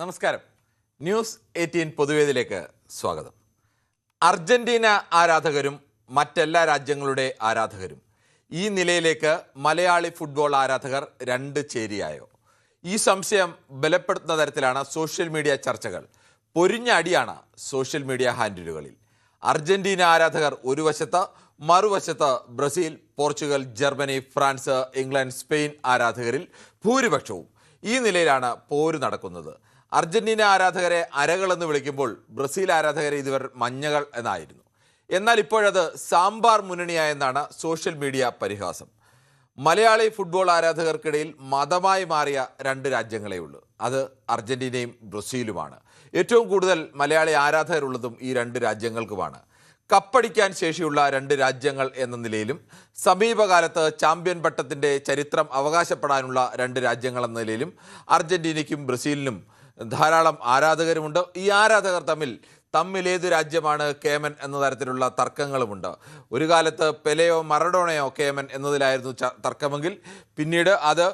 നമസ്കാരം. ന്യൂസ് 18 പൊതുവേദിയിലേക്ക് സ്വാഗതം. അർജന്റീന ആരാധകരും മറ്റെല്ലാ രാജ്യങ്ങളുടെ ആരാധകരും ഈ നിലയിലേക്ക് മലയാളി ഫുട്ബോൾ ആരാധകർ രണ്ട് ചേരിയായോ? ഈ സംശയം ബലപ്പെടുത്തുന്ന തരത്തിലാണ് സോഷ്യൽ മീഡിയ ചർച്ചകൾ. പൊരിഞ്ഞ അടിയാണ് സോഷ്യൽ മീഡിയ ഹാൻഡിലുകളിൽ. അർജന്റീന ആരാധകർ ഒരു വശത്ത്, മറുവശത്ത് Brazil, Portugal, Germany, France, England, Spain ആരാധകരിൽ ഭൂരിപക്ഷവും. ഈ നിലയിലാണ് പോര് നടക്കുന്നത്. അർജന്റീന ആരാധകരെ അരകളെന്ന് വിളിക്കുമ്പോൾ ബ്രസീൽ ആരാധകരെ ഇതുവർ മഞ്ഞകൾ എന്നായിരുന്നു. എന്നാൽ ഇപ്പോഴത് സാമ്പാർ മുന്നണിയായെന്നാണ് സോഷ്യൽ മീഡിയ പരിഹാസം. മലയാളി ഫുട്ബോൾ ആരാധകർക്കിടയിൽ മതമായി മാറിയ രണ്ട് രാജ്യങ്ങളേ ഉള്ളൂ. അത് അർജന്റീനയും ബ്രസീലുമാണ്. ഏറ്റവും കൂടുതൽ മലയാളി ആരാധകരുള്ളതും ഈ രണ്ട് രാജ്യങ്ങൾക്കുമാണ്. കപ്പടിക്കാൻ ശേഷിയുള്ള രണ്ട് രാജ്യങ്ങൾ എന്ന നിലയിലും സമീപകാലത്ത് ചാമ്പ്യൻ പട്ടത്തിൻ്റെ ചരിത്രം അവകാശപ്പെടാനുള്ള രണ്ട് രാജ്യങ്ങൾ എന്ന നിലയിലും അർജന്റീനയ്ക്കും ബ്രസീലിനും ധാരാളം ആരാധകരുമുണ്ട്. ഈ ആരാധകർ തമ്മിൽ ഏത് രാജ്യമാണ് കേമൻ എന്ന തരത്തിലുള്ള തർക്കങ്ങളുമുണ്ട്. ഒരു കാലത്ത് പെലെയോ മറഡോണയോ കേമൻ എന്നതിലായിരുന്നു തർക്കമെങ്കിൽ പിന്നീട് അത്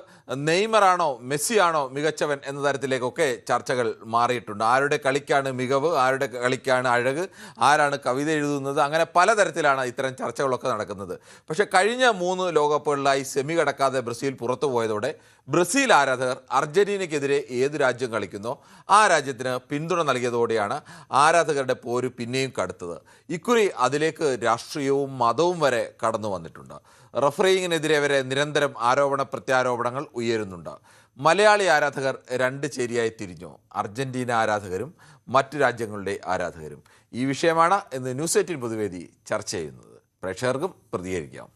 നെയ്മറാണോ മെസ്സിയാണോ മികച്ചവൻ എന്ന തരത്തിലേക്കൊക്കെ ചർച്ചകൾ മാറിയിട്ടുണ്ട്. ആരുടെ കളിക്കാണ് മികവ്, ആരുടെ കളിക്കാണ് അഴക്, ആരാണ് കവിത എഴുതുന്നത്, അങ്ങനെ പലതരത്തിലാണ് ഇത്തരം ചർച്ചകളൊക്കെ നടക്കുന്നത്. പക്ഷേ കഴിഞ്ഞ 3 ലോകകപ്പുകളിലായി സെമി കടക്കാതെ ബ്രസീൽ പുറത്തു പോയതോടെ ബ്രസീൽ ആരാധകർ അർജന്റീനയ്ക്കെതിരെ ഏത് രാജ്യം കളിക്കുന്നോ ആ രാജ്യത്തിന് പിന്തുണ നൽകിയതോടെയാണ് ആരാധകരുടെ പോര് പിന്നെയും കടുത്തത്. ഇക്കുറി അതിലേക്ക് രാഷ്ട്രീയവും മതവും വരെ കടന്നു വന്നിട്ടുണ്ട്. റഫറിങ്ങിനെതിരെ വരെ നിരന്തരം ആരോപണ പ്രത്യാരോപണങ്ങൾ ഉയരുന്നുണ്ട്. മലയാളി ആരാധകർ രണ്ട് ചേരിയായി തിരിഞ്ഞു. അർജന്റീന ആരാധകരും മറ്റു രാജ്യങ്ങളുടെ ആരാധകരും. ഈ വിഷയമാണ് ഇന്ന് ന്യൂസ് 18 പൊതുവേദി ചർച്ച ചെയ്യുന്നത്. പ്രേക്ഷകർക്കും പ്രതികരിക്കാം.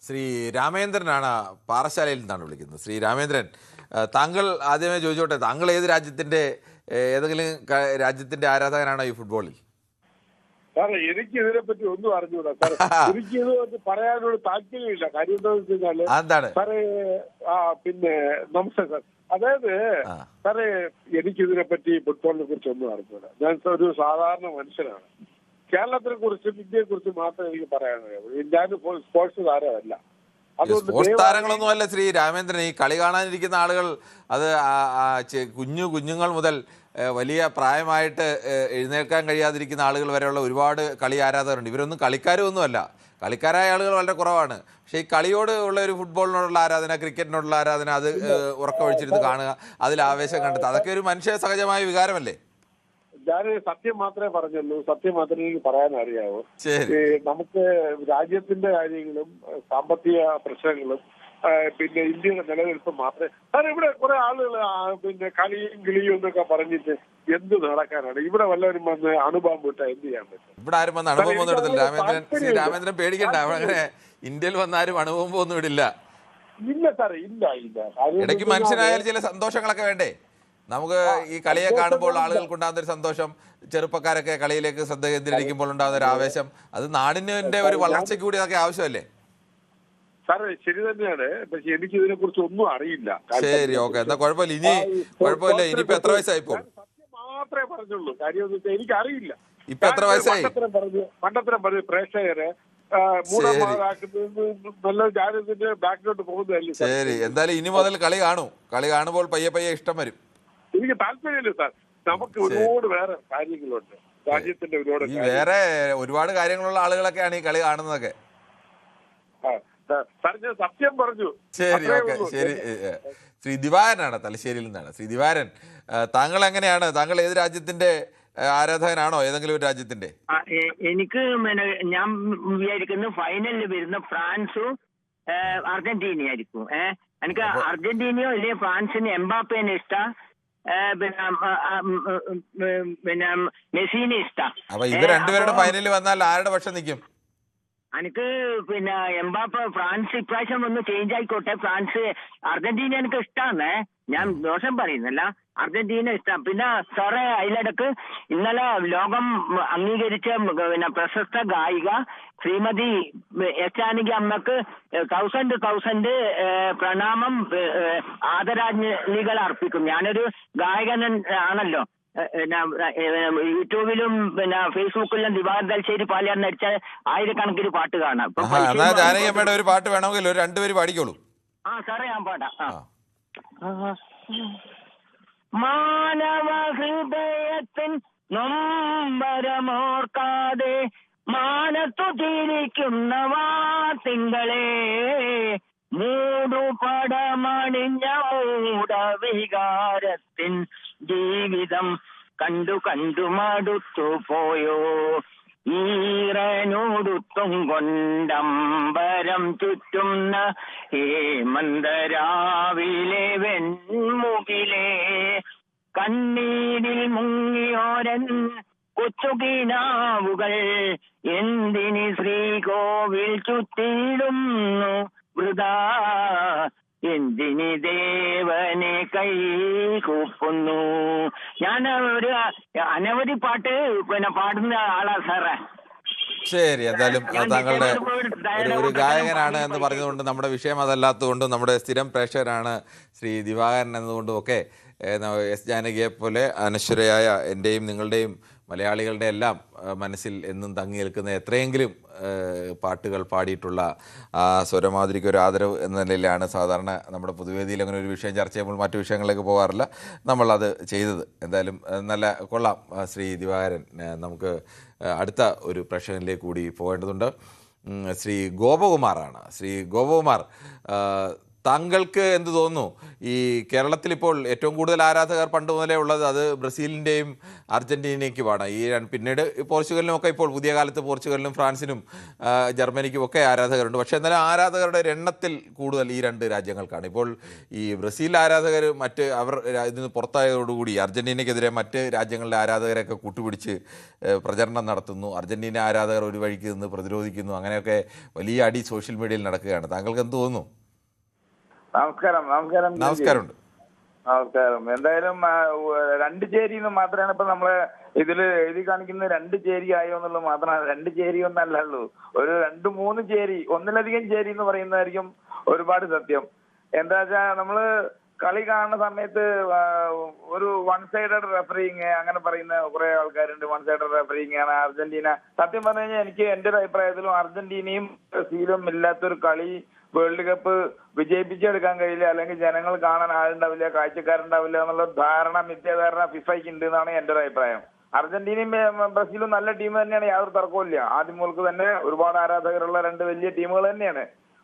ശ്രീ രാമേന്ദ്രനാണ് പാറശാലയിൽ നിന്നാണ് വിളിക്കുന്നത്. ശ്രീ രാമേന്ദ്രൻ, താങ്കൾ ആദ്യമേ ചോദിച്ചോട്ടെ, താങ്കൾ ഏത് രാജ്യത്തിൻ്റെ ഏതെങ്കിലും രാജ്യത്തിൻ്റെ ആരാധകനാണോ ഈ ഫുട്ബോളിൽ? സാറേ, എനിക്ക് ഇതിനെപ്പറ്റി ഒന്നും അറിഞ്ഞൂടാ സാറേ. എനിക്ക് ഇത് പറയാനോട് താല്പര്യമില്ല. കാര്യം എന്താണെന്ന് വെച്ച് കഴിഞ്ഞാല് എന്താണ് സാറേ, പിന്നെ നമസ്തേ സാർ. അതായത് സാറേ, എനിക്കിതിനെപ്പറ്റി ഫുട്ബോളിനെ കുറിച്ച് ഒന്നും അറിഞ്ഞൂടാ. ഞാൻ ഒരു സാധാരണ മനുഷ്യനാണ്. കേരളത്തിനെ കുറിച്ചും ഇന്ത്യയെ കുറിച്ചും മാത്രമേ എനിക്ക് പറയാനറിയാവൂ. ഞാൻ സ്പോർട്സ് താരമല്ല. സ്പോർട്സ് താരങ്ങളൊന്നും അല്ല ശ്രീ രാമേന്ദ്രൻ. ഈ കളി കാണാനിരിക്കുന്ന ആളുകൾ അത് കുഞ്ഞുങ്ങൾ മുതൽ വലിയ പ്രായമായിട്ട് എഴുന്നേൽക്കാൻ കഴിയാതിരിക്കുന്ന ആളുകൾ വരെയുള്ള ഒരുപാട് കളി ആരാധകരുണ്ട്. ഇവരൊന്നും കളിക്കാരൊന്നുമല്ല. കളിക്കാരായ ആളുകൾ വളരെ കുറവാണ്. പക്ഷേ ഈ കളിയോട് ഉള്ള ഒരു ഫുട്ബോളിനോടുള്ള ആരാധന, ക്രിക്കറ്റിനോടുള്ള ആരാധന, അത് ഉറക്കമൊഴിച്ചിരുന്ന് കാണുക, അതിൽ ആവേശം കണ്ടെത്തുക, അതൊക്കെ ഒരു മനുഷ്യ സഹജമായ വികാരമല്ലേ? ഞാൻ സത്യം മാത്രമേ പറഞ്ഞുള്ളൂ. സത്യം മാത്രമേ എനിക്ക് പറയാൻ അറിയാവൂ. നമുക്ക് രാജ്യത്തിന്റെ കാര്യങ്ങളും സാമ്പത്തിക പ്രശ്നങ്ങളും പിന്നെ ഇന്ത്യയുടെ നിലനിൽപ്പും മാത്രമേ സാർ. ഇവിടെ കുറെ ആളുകൾ പിന്നെ കളിയും കിളിയും എന്നൊക്കെ പറഞ്ഞിട്ട് എന്ത് നടക്കാനാണ്? ഇവിടെ വല്ലവരും വന്ന് അണുബോംബ് ഇട്ടാ എന്ത് ചെയ്യാൻ പറ്റും? ഇവിടെ ആരും വന്ന് അണുബോംബ് ഇടത്തില്ല രാമേന്ദ്രൻ. രാമേന്ദ്രൻ പേടിക്കണ്ട. അങ്ങനെ ഇന്ത്യയിൽ വന്നാരും അണുബോംബ് ഒന്നും ഇടില്ല. ഇല്ല സാറേ, ഇല്ല. ഇടയ്ക്ക് മനുഷ്യനായാലും ചില സന്തോഷങ്ങളൊക്കെ വേണ്ടേ? നമുക്ക് ഈ കളിയെ കാണുമ്പോൾ ആളുകൾക്കുണ്ടാകുന്ന ഒരു സന്തോഷം, ചെറുപ്പക്കാരൊക്കെ കളിയിലേക്ക് ശ്രദ്ധ കേന്ദ്രീകരിക്കുമ്പോൾ ഉണ്ടാകുന്ന ഒരു ആവേശം, അത് നാടിന്റെ ഒരു വളർച്ചയ്ക്ക് കൂടി അതൊക്കെ ആവശ്യമല്ലേ? സാറേ, ശരി തന്നെയാണ്. പക്ഷെ എനിക്ക് ഇതിനെ കുറിച്ച് ഒന്നും അറിയില്ല. ശരി, ഓക്കെ, എന്നാ കുഴപ്പമില്ല. ഇനിയിപ്പോ എത്ര വയസ്സായി? സത്യം മാത്രമേ പറഞ്ഞുള്ളൂ. കാര്യം എനിക്ക് അറിയില്ല. ഇപ്പൊ എത്ര വയസ്സായി? പണ്ടത്തരം പറഞ്ഞു പ്രേക്ഷകരെ നല്ല ജാനത്തിന്റെ ബാക്കിലോട്ട് പോകുന്നതല്ലേ. ശരി, എന്തായാലും ഇനി മുതൽ കളി കാണുമ്പോൾ പയ്യെ ഇഷ്ടം വരും. എനിക്ക് താല്പര്യമില്ല സാർ. നമുക്ക് ഒരുപാട് വേറെ കാര്യങ്ങളുണ്ട്. രാജ്യത്തിന്റെ വേറെ ഒരുപാട് കാര്യങ്ങളുള്ള ആളുകളൊക്കെയാണ് ഈ കളി കാണുന്നതൊക്കെ. സാർ, ഞാൻ സത്യം പറഞ്ഞു. ശരി, ഓക്കെ, ശരി. ശ്രീ ദിവാരനാണ്, തലശ്ശേരിയിൽ നിന്നാണ്. ശ്രീ ദിവാരൻ, താങ്കൾ എങ്ങനെയാണ്? താങ്കൾ ഏത് രാജ്യത്തിന്റെ ആരാധകനാണോ? ഏതെങ്കിലും ഒരു രാജ്യത്തിന്റെ? എനിക്ക് ഞാൻ വിചാരിക്കുന്നു ഫൈനലിൽ വരുന്ന ഫ്രാൻസും അർജന്റീനയായിരിക്കും. എനിക്ക് അർജന്റീനയോ അല്ലെങ്കിൽ ഫ്രാൻസിന് എംബാപ്പേനെ ഇഷ്ടം, പിന്നെ മെസ്സിനെ ഇഷ്ടം. അപ്പൊ ഇത് രണ്ടുപേരുടെ ഫൈനലിൽ വന്നാൽ ആരുടെ പക്ഷം നിൽക്കും? എനിക്ക് പിന്നെ എംബാപ്പ ഫ്രാൻസ് ഇപ്രാവശ്യം ഒന്ന് ചേഞ്ച് ആയിക്കോട്ടെ. ഫ്രാൻസ് അർജന്റീന എനിക്ക് ഇഷ്ടമാണ്. ഞാൻ ദോഷം പറയുന്നില്ല. അർജന്റീന ഇഷ്ടം. പിന്നെ സാറേ അതിലിടക്ക് ഇന്നലെ ലോകം അംഗീകരിച്ച പിന്നെ പ്രശസ്ത ഗായിക ശ്രീമതി എസ് ജാനകി അമ്മക്ക് 1000 പ്രണാമം ആദരാഞ്ജലികൾ അർപ്പിക്കും. ഞാനൊരു ഗായകൻ ആണല്ലോ. യൂട്യൂബിലും പിന്നെ ഫേസ്ബുക്കിലും ദിവാകർ തലശ്ശേരി പാലിയാർ നടിച്ച ആയിരക്കണക്കിന് പാട്ട് കാണാം. എന്നാ ജാനകി അമ്മയുടെ ഒരു പാട്ട് വേണമെങ്കിൽ ഒരു 2 പേര് പാടിക്കോളൂ. സാറേ ഞാൻ പാടാം. മാനവ ഹൃദയത്തിൻ നൊമ്പരമോർക്കാതെ മാനത്തു ചിരിക്കുന്ന തിങ്കളെ മൂടുപടമണിഞ്ഞ മൂടവികാരത്തിൻ ജീവിതം കണ്ടു കണ്ടു മടുത്തു പോയോ ഈറനോടുത്തും കൊണ്ടമ്പരം ചുറ്റുന്ന ഹേമന്തരാവിലെ വെൺമുകിലേ കണ്ണീരിൽ മുങ്ങിയോരൻ കൊച്ചുകിനാവുകൾ എന്തിന് ശ്രീകോവിൽ ചുറ്റിടുന്നു വൃഥാ എന്തിന് ദേവനെ കൈകൂപ്പുന്നു. ഞാൻ ഒരു അനവധി പാട്ട് പിന്നെ പാടുന്ന ആളാ സാറേ. ശരി, എന്തായാലും താങ്കളുടെ ഒരു ഗായകനാണ് എന്ന് പറഞ്ഞതുകൊണ്ട് നമ്മുടെ വിഷയം അതല്ലാത്തതുകൊണ്ടും നമ്മുടെ സ്ഥിരം പ്രേക്ഷകരാണ് ശ്രീ ദിവാകരൻ എന്നതുകൊണ്ടും ഒക്കെ എസ് ജാനകിയെ പോലെ അനശ്വരയായ എൻ്റെയും നിങ്ങളുടെയും മലയാളികളുടെ എല്ലാം മനസ്സിൽ എന്നും തങ്ങി നിൽക്കുന്ന എത്രയെങ്കിലും പാട്ടുകൾ പാടിയിട്ടുള്ള ആ സ്വരമാതിരിക്ക് ഒരു ആദരവ് എന്ന നിലയിലാണ് സാധാരണ നമ്മുടെ പൊതുവേദിയിൽ അങ്ങനെ ഒരു വിഷയം ചർച്ച ചെയ്യുമ്പോൾ മറ്റു വിഷയങ്ങളിലേക്ക് പോകാറില്ല നമ്മളത് ചെയ്തത്. എന്തായാലും നല്ല കൊള്ളാം ശ്രീ ദിവാകരൻ. നമുക്ക് അടുത്ത ഒരു പ്രേക്ഷകനിലേക്ക് കൂടി പോകേണ്ടതുണ്ട്. ശ്രീ ഗോപകുമാറാണ്. ശ്രീ ഗോപകുമാർ, താങ്കൾക്ക് എന്ത് തോന്നുന്നു? ഈ കേരളത്തിൽ ഇപ്പോൾ ഏറ്റവും കൂടുതൽ ആരാധകർ പണ്ട് മുതലേ ഉള്ളത് അത് ബ്രസീലിൻ്റെയും അർജൻറ്റീനയ്ക്കുമാണ്. പിന്നീട് പോർച്ചുഗലിനും ഒക്കെ ഇപ്പോൾ പുതിയ കാലത്ത് പോർച്ചുഗലിനും ഫ്രാൻസിനും ജർമ്മനിക്കും ഒക്കെ ആരാധകരുണ്ട്. പക്ഷേ എന്നാലും ആരാധകരുടെ എണ്ണത്തിൽ കൂടുതൽ ഈ 2 രാജ്യങ്ങൾക്കാണ്. ഇപ്പോൾ ഈ ബ്രസീൽ ആരാധകർ അവർ ഇതിന് പുറത്തായതോടുകൂടി അർജൻറ്റീനയ്ക്കെതിരെ മറ്റ് രാജ്യങ്ങളുടെ ആരാധകരെയൊക്കെ കൂട്ടുപിടിച്ച് പ്രചരണം നടത്തുന്നു. അർജൻറ്റീന ആരാധകർ ഒരു വഴിക്ക് നിന്ന് പ്രതിരോധിക്കുന്നു. അങ്ങനെയൊക്കെ വലിയ അടി സോഷ്യൽ മീഡിയയിൽ നടക്കുകയാണ്. താങ്കൾക്ക് എന്ത് തോന്നുന്നു? നമസ്കാരം. നമസ്കാരം. എന്തായാലും 2 ചേരി എന്ന് മാത്രമാണ് ഇപ്പൊ നമ്മള് ഇതില് എഴുതി കാണിക്കുന്നത്. 2 ചേരി ആയോ എന്നുള്ളത് മാത്രമാണ്. 2 ചേരി ഒന്നല്ലല്ലോ, ഒരു 2-3 ചേരി, ഒന്നിലധികം ചേരി എന്ന് പറയുന്നതായിരിക്കും ഒരുപാട് സത്യം. എന്താ വെച്ചാ നമ്മള് കളി കാണുന്ന സമയത്ത് ഒരു 1 സൈഡഡ് റെഫറിങ് അങ്ങനെ പറയുന്ന കുറെ ആൾക്കാരുണ്ട്. 1 സൈഡഡ് റെഫറിങ് ആണ് അർജന്റീന. സത്യം പറഞ്ഞു കഴിഞ്ഞാൽ എനിക്ക് എന്റെ ഒരു അഭിപ്രായത്തിലും അർജന്റീനയും ബ്രസീലും ഇല്ലാത്തൊരു കളി വേൾഡ് കപ്പ് വിജയിപ്പിച്ചെടുക്കാൻ കഴിയില്ല, അല്ലെങ്കിൽ ജനങ്ങൾ കാണാൻ ആളുണ്ടാവില്ല, കാഴ്ചക്കാരുണ്ടാവില്ല എന്നുള്ള മിഥ്യാധാരണ ഫിഫയ്ക്ക് ഉണ്ട് എന്നാണ് എന്റെ ഒരു അഭിപ്രായം. അർജന്റീനയും ബ്രസീലും നല്ല ടീം തന്നെയാണ്, യാതൊരു തർക്കവും. ആദ്യം മുതൽക്ക് തന്നെ ഒരുപാട് ആരാധകരുള്ള 2 വലിയ ടീമുകൾ തന്നെയാണ്.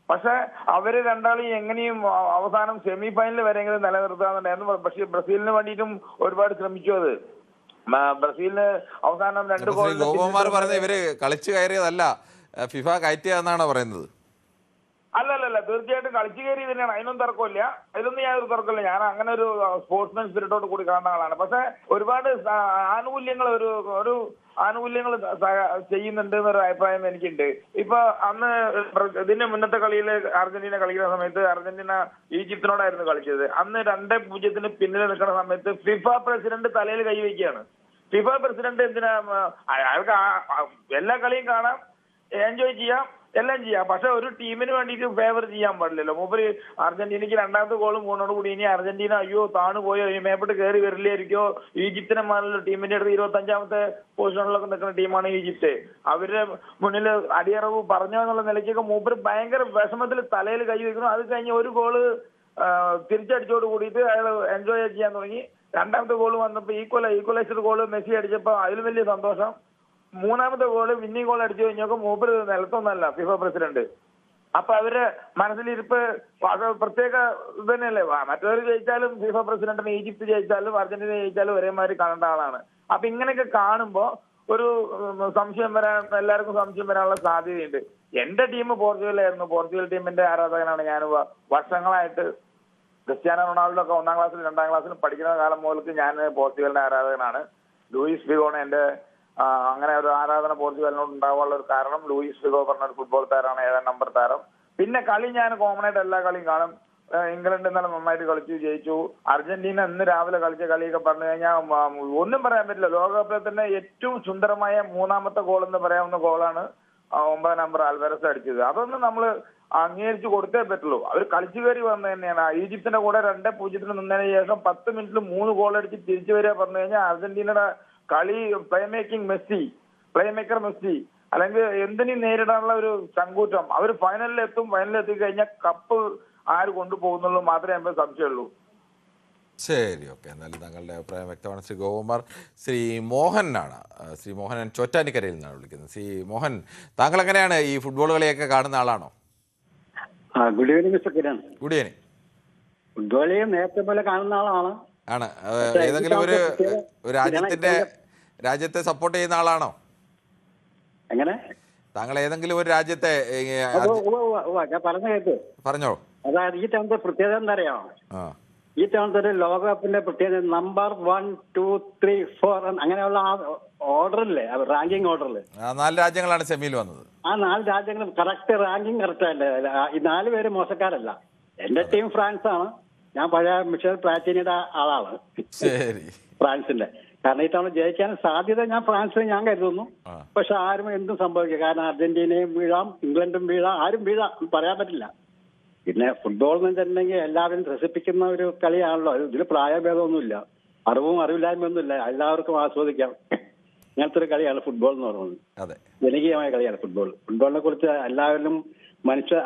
പക്ഷെ അവര് രണ്ടാളും എങ്ങനെയും അവസാനം സെമി ഫൈനൽ വരെയെങ്കിലും നിലനിർത്താന്നുണ്ടായിരുന്നു. പക്ഷെ ബ്രസീലിന് വേണ്ടിയിട്ടും ഒരുപാട് ശ്രമിച്ചു. അത് ബ്രസീലിന് അവസാനം 2 ഗോൾ. ഗോപകുമാർ പറഞ്ഞ ഇവര് കളിച്ചു കയറിയതല്ല, ഫിഫ കയറ്റിയതെന്നാണോ പറയുന്നത്? അല്ലല്ല, തീർച്ചയായിട്ടും കളിച്ചു കയറി തന്നെയാണ്. അതിനൊന്നും തർക്കമില്ല, അതിലൊന്നും യാതൊരു തർക്കമില്ല. ഞാൻ അങ്ങനെ ഒരു സ്പോർട്സ്മാൻ സ്പിരിറ്റോട് കൂടി കാണുന്ന ആളാണ്. പക്ഷെ ഒരുപാട് ആനുകൂല്യങ്ങൾ ആനുകൂല്യങ്ങൾ ചെയ്യുന്നുണ്ട് എന്നൊരു അഭിപ്രായം എനിക്കുണ്ട്. ഇപ്പൊ അന്ന് ഇതിന്റെ മുന്നത്തെ കളിയിൽ അർജന്റീന കളിക്കുന്ന സമയത്ത് അർജന്റീന ഈജിപ്തിനോടായിരുന്നു കളിച്ചത്. അന്ന് 2-0 പിന്നിൽ നിൽക്കുന്ന സമയത്ത് ഫിഫ പ്രസിഡന്റ് തലയിൽ കൈവയ്ക്കുകയാണ്. ഫിഫ പ്രസിഡന്റ് എന്തിനാ? അയാൾക്ക് എല്ലാ കളിയും കാണാം, എൻജോയ് ചെയ്യാം, എല്ലാം ചെയ്യാം. പക്ഷെ ഒരു ടീമിന് വേണ്ടിയിട്ട് ഫേവർ ചെയ്യാൻ പാടില്ലല്ലോ. മൂപ്പര് അർജന്റീനയ്ക്ക് 2ാമത്തെ ഗോളും കൂടി ഇനി അർജന്റീന അയ്യോ താണു പോയോ, ഇനി മേപ്പെട്ട് കയറി വരില്ലായിരിക്കോ. ഈജിപ്തിനെ മാനുള്ള ടീമിന്റെ അടുത്ത് 25ാമത്തെ പൊസിഷനിലൊക്കെ നിൽക്കുന്ന ടീമാണ് ഈജിപ്ത്. അവരുടെ മുന്നിൽ അടിയറവ് പറഞ്ഞോ എന്നുള്ള നിലയ്ക്കൊക്കെ മൂപ്പര് ഭയങ്കര വിഷമത്തിൽ തലയിൽ കൈ വെക്കുന്നു. അത് കഴിഞ്ഞ് ഒരു ഗോള് തിരിച്ചടിച്ചോട് കൂടിയിട്ട് അയാൾ എൻജോയ് ചെയ്യാൻ തുടങ്ങി. 2ാമത്തെ ഗോള് വന്നപ്പോൾ ഈക്വലൈസ്ഡ് ഗോള് മെസ്സി അടിച്ചപ്പോൾ അതിലും വലിയ സന്തോഷം. 3ാമത്തെ ഗോള് വിന്നിംഗ് ഗോൾ അടിച്ചു കഴിഞ്ഞപ്പോൾ മൂപ്പര് നിലത്തൊന്നല്ല ഫിഫ പ്രസിഡന്റ്. അപ്പൊ അവര് മനസ്സിലിരിപ്പ് പ്രത്യേക ഇത് തന്നെയല്ലേ. മറ്റവർ ജയിച്ചാലും ഫിഫ പ്രസിഡന്റിന് ഈജിപ്ത് ജയിച്ചാലും അർജന്റീന ജയിച്ചാലും ഒരേമാതിരി കാണേണ്ട ആളാണ്. അപ്പൊ ഇങ്ങനെയൊക്കെ കാണുമ്പോ ഒരു എല്ലാവർക്കും സംശയം വരാനുള്ള സാധ്യതയുണ്ട്. എന്റെ ടീം പോർച്ചുഗലായിരുന്നു. പോർച്ചുഗൽ ടീമിന്റെ ആരാധകനാണ് ഞാൻ. വർഷങ്ങളായിട്ട് ക്രിസ്ത്യാനോ റൊണാൾഡോ ഒക്കെ 1ാം ക്ലാസ്സിലും 2ാം ക്ലാസ്സിലും പഠിക്കുന്ന കാലം മുതൽക്ക് ഞാൻ പോർച്ചുഗലിന്റെ ആരാധകനാണ്. ലൂയിസ് ഫിഗോണ് എന്റെ അങ്ങനെ ഒരു ആരാധന പോർച്ചുഗലിനോട് ഉണ്ടാവാനുള്ള ഒരു കാരണം. ലൂയിസ് ഫിഗോ പറഞ്ഞ ഒരു ഫുട്ബോൾ താരമാണ്, 7ാം നമ്പർ താരം. പിന്നെ കളി ഞാൻ കോമൺ ആയിട്ട് എല്ലാ കളിയും കാണും. ഇംഗ്ലണ്ട് ഇന്നലെ നന്നായിട്ട് കളിച്ചു, ജയിച്ചു. അർജന്റീന ഇന്ന് രാവിലെ കളിച്ച കളിയൊക്കെ പറഞ്ഞു കഴിഞ്ഞാൽ ഒന്നും പറയാൻ പറ്റില്ല. ലോകകപ്പിൽ തന്നെ ഏറ്റവും സുന്ദരമായ മൂന്നാമത്തെ ഗോൾ എന്ന് പറയാവുന്ന ഗോളാണ് 9 നമ്പർ ആൽവാരസ് അടിച്ചത്. അതൊന്നും നമ്മൾ അംഗീകരിച്ച് കൊടുത്തേ പറ്റുള്ളൂ. അവർ കളിച്ചു കയറി വന്നു തന്നെയാണ്. ഈജിപ്തിന്റെ കൂടെ 2-0 നിന്നതിന് ശേഷം 10 മിനിറ്റിൽ 3 ഗോൾ അടിച്ച് തിരിച്ചു വരിക പറഞ്ഞു കഴിഞ്ഞാൽ അർജന്റീനയുടെ കളി പ്ലേ മേക്കർ മെസ്സി അല്ലെങ്കിൽ എന്തിനും നേരിടാനുള്ള ഒരു ചങ്കൂറ്റം. അവർ ഫൈനലിലെത്തി കഴിഞ്ഞാൽ കപ്പ് ആര് കൊണ്ടുപോകുന്നുള്ളൂ മാത്രമേ നമുക്ക് സംശയമുള്ളൂ. ശരി, ഓക്കെ. എന്നാലും താങ്കളുടെ അഭിപ്രായം വ്യക്തമാണ്. ശ്രീ ഗോകുമാർ. ശ്രീ മോഹനാണ്. ശ്രീ മോഹനൻ ചോറ്റാനിക്കരയിൽ നിന്നാണ് വിളിക്കുന്നത്. ശ്രീ മോഹൻ, താങ്കൾ എങ്ങനെയാണ് ഈ ഫുട്ബോൾ കളിയൊക്കെ കാണുന്ന ആളാണോ? Good evening mister Kiran. Good evening. Football നേരത്തെ പോലെ കാണുന്ന ആളാണ്. ആണ്. ഏതെങ്കിലും ഒരു രാജ്യത്തെ സപ്പോർട്ട് ചെയ്യുന്ന ആളാണോ? എങ്ങനെ? താങ്കൾ ഏതെങ്കിലും ഒരു രാജ്യത്തെ ഞാൻ പറഞ്ഞ കേട്ട് പറഞ്ഞോ. അതായത് ഈ തവണത്തെ പ്രത്യേകത എന്താ അറിയാമോ? ഈ തവണത്തെ ഒരു ലോകകപ്പിന്റെ പ്രത്യേകത നമ്പർ 1, 2, 3, 4 അങ്ങനെയുള്ള ആ ഓർഡറില്ലേ, റാങ്കിങ് ഓർഡറിൽ 4 രാജ്യങ്ങളാണ് സെമിയിൽ വന്നത്. ആ 4 രാജ്യങ്ങളും കറക്റ്റ് റാങ്കിങ് കറക്റ്റ് അല്ലേ? ഈ 4 പേര് മോശക്കാരല്ല. എന്റെ ടീം ഫ്രാൻസ് ആണ്. ഞാൻ പഴയ മിഷേൽ പ്ലാറ്റിനിയുടെ ആളാണ്. ശരി. ഫ്രാൻസിന്റെ കാരണം ഇത്തവണ ജയിക്കാൻ സാധ്യത ഫ്രാൻസിനെ ഞാൻ കരുതുന്നു. പക്ഷെ ആരും എന്തും സംഭവിക്കും. കാരണം അർജന്റീനയും വീഴാം, ഇംഗ്ലണ്ടും വീഴാം, ആരും വീഴാം, പറയാൻ പറ്റില്ല. പിന്നെ ഫുട്ബോൾ എന്ന് വെച്ചിട്ടുണ്ടെങ്കിൽ എല്ലാവരും രസിപ്പിക്കുന്ന ഒരു കളിയാണല്ലോ. ഇതിൽ പ്രായഭേദമൊന്നുമില്ല, അറിവില്ലായ്മയൊന്നുമില്ല, എല്ലാവർക്കും ആസ്വദിക്കാം. ഇങ്ങനത്തെ ഒരു കളിയാണ് ഫുട്ബോൾ എന്ന് പറയുന്നത്. ജനകീയമായ കളിയാണ് ഫുട്ബോളിനെ കുറിച്ച് എല്ലാവരും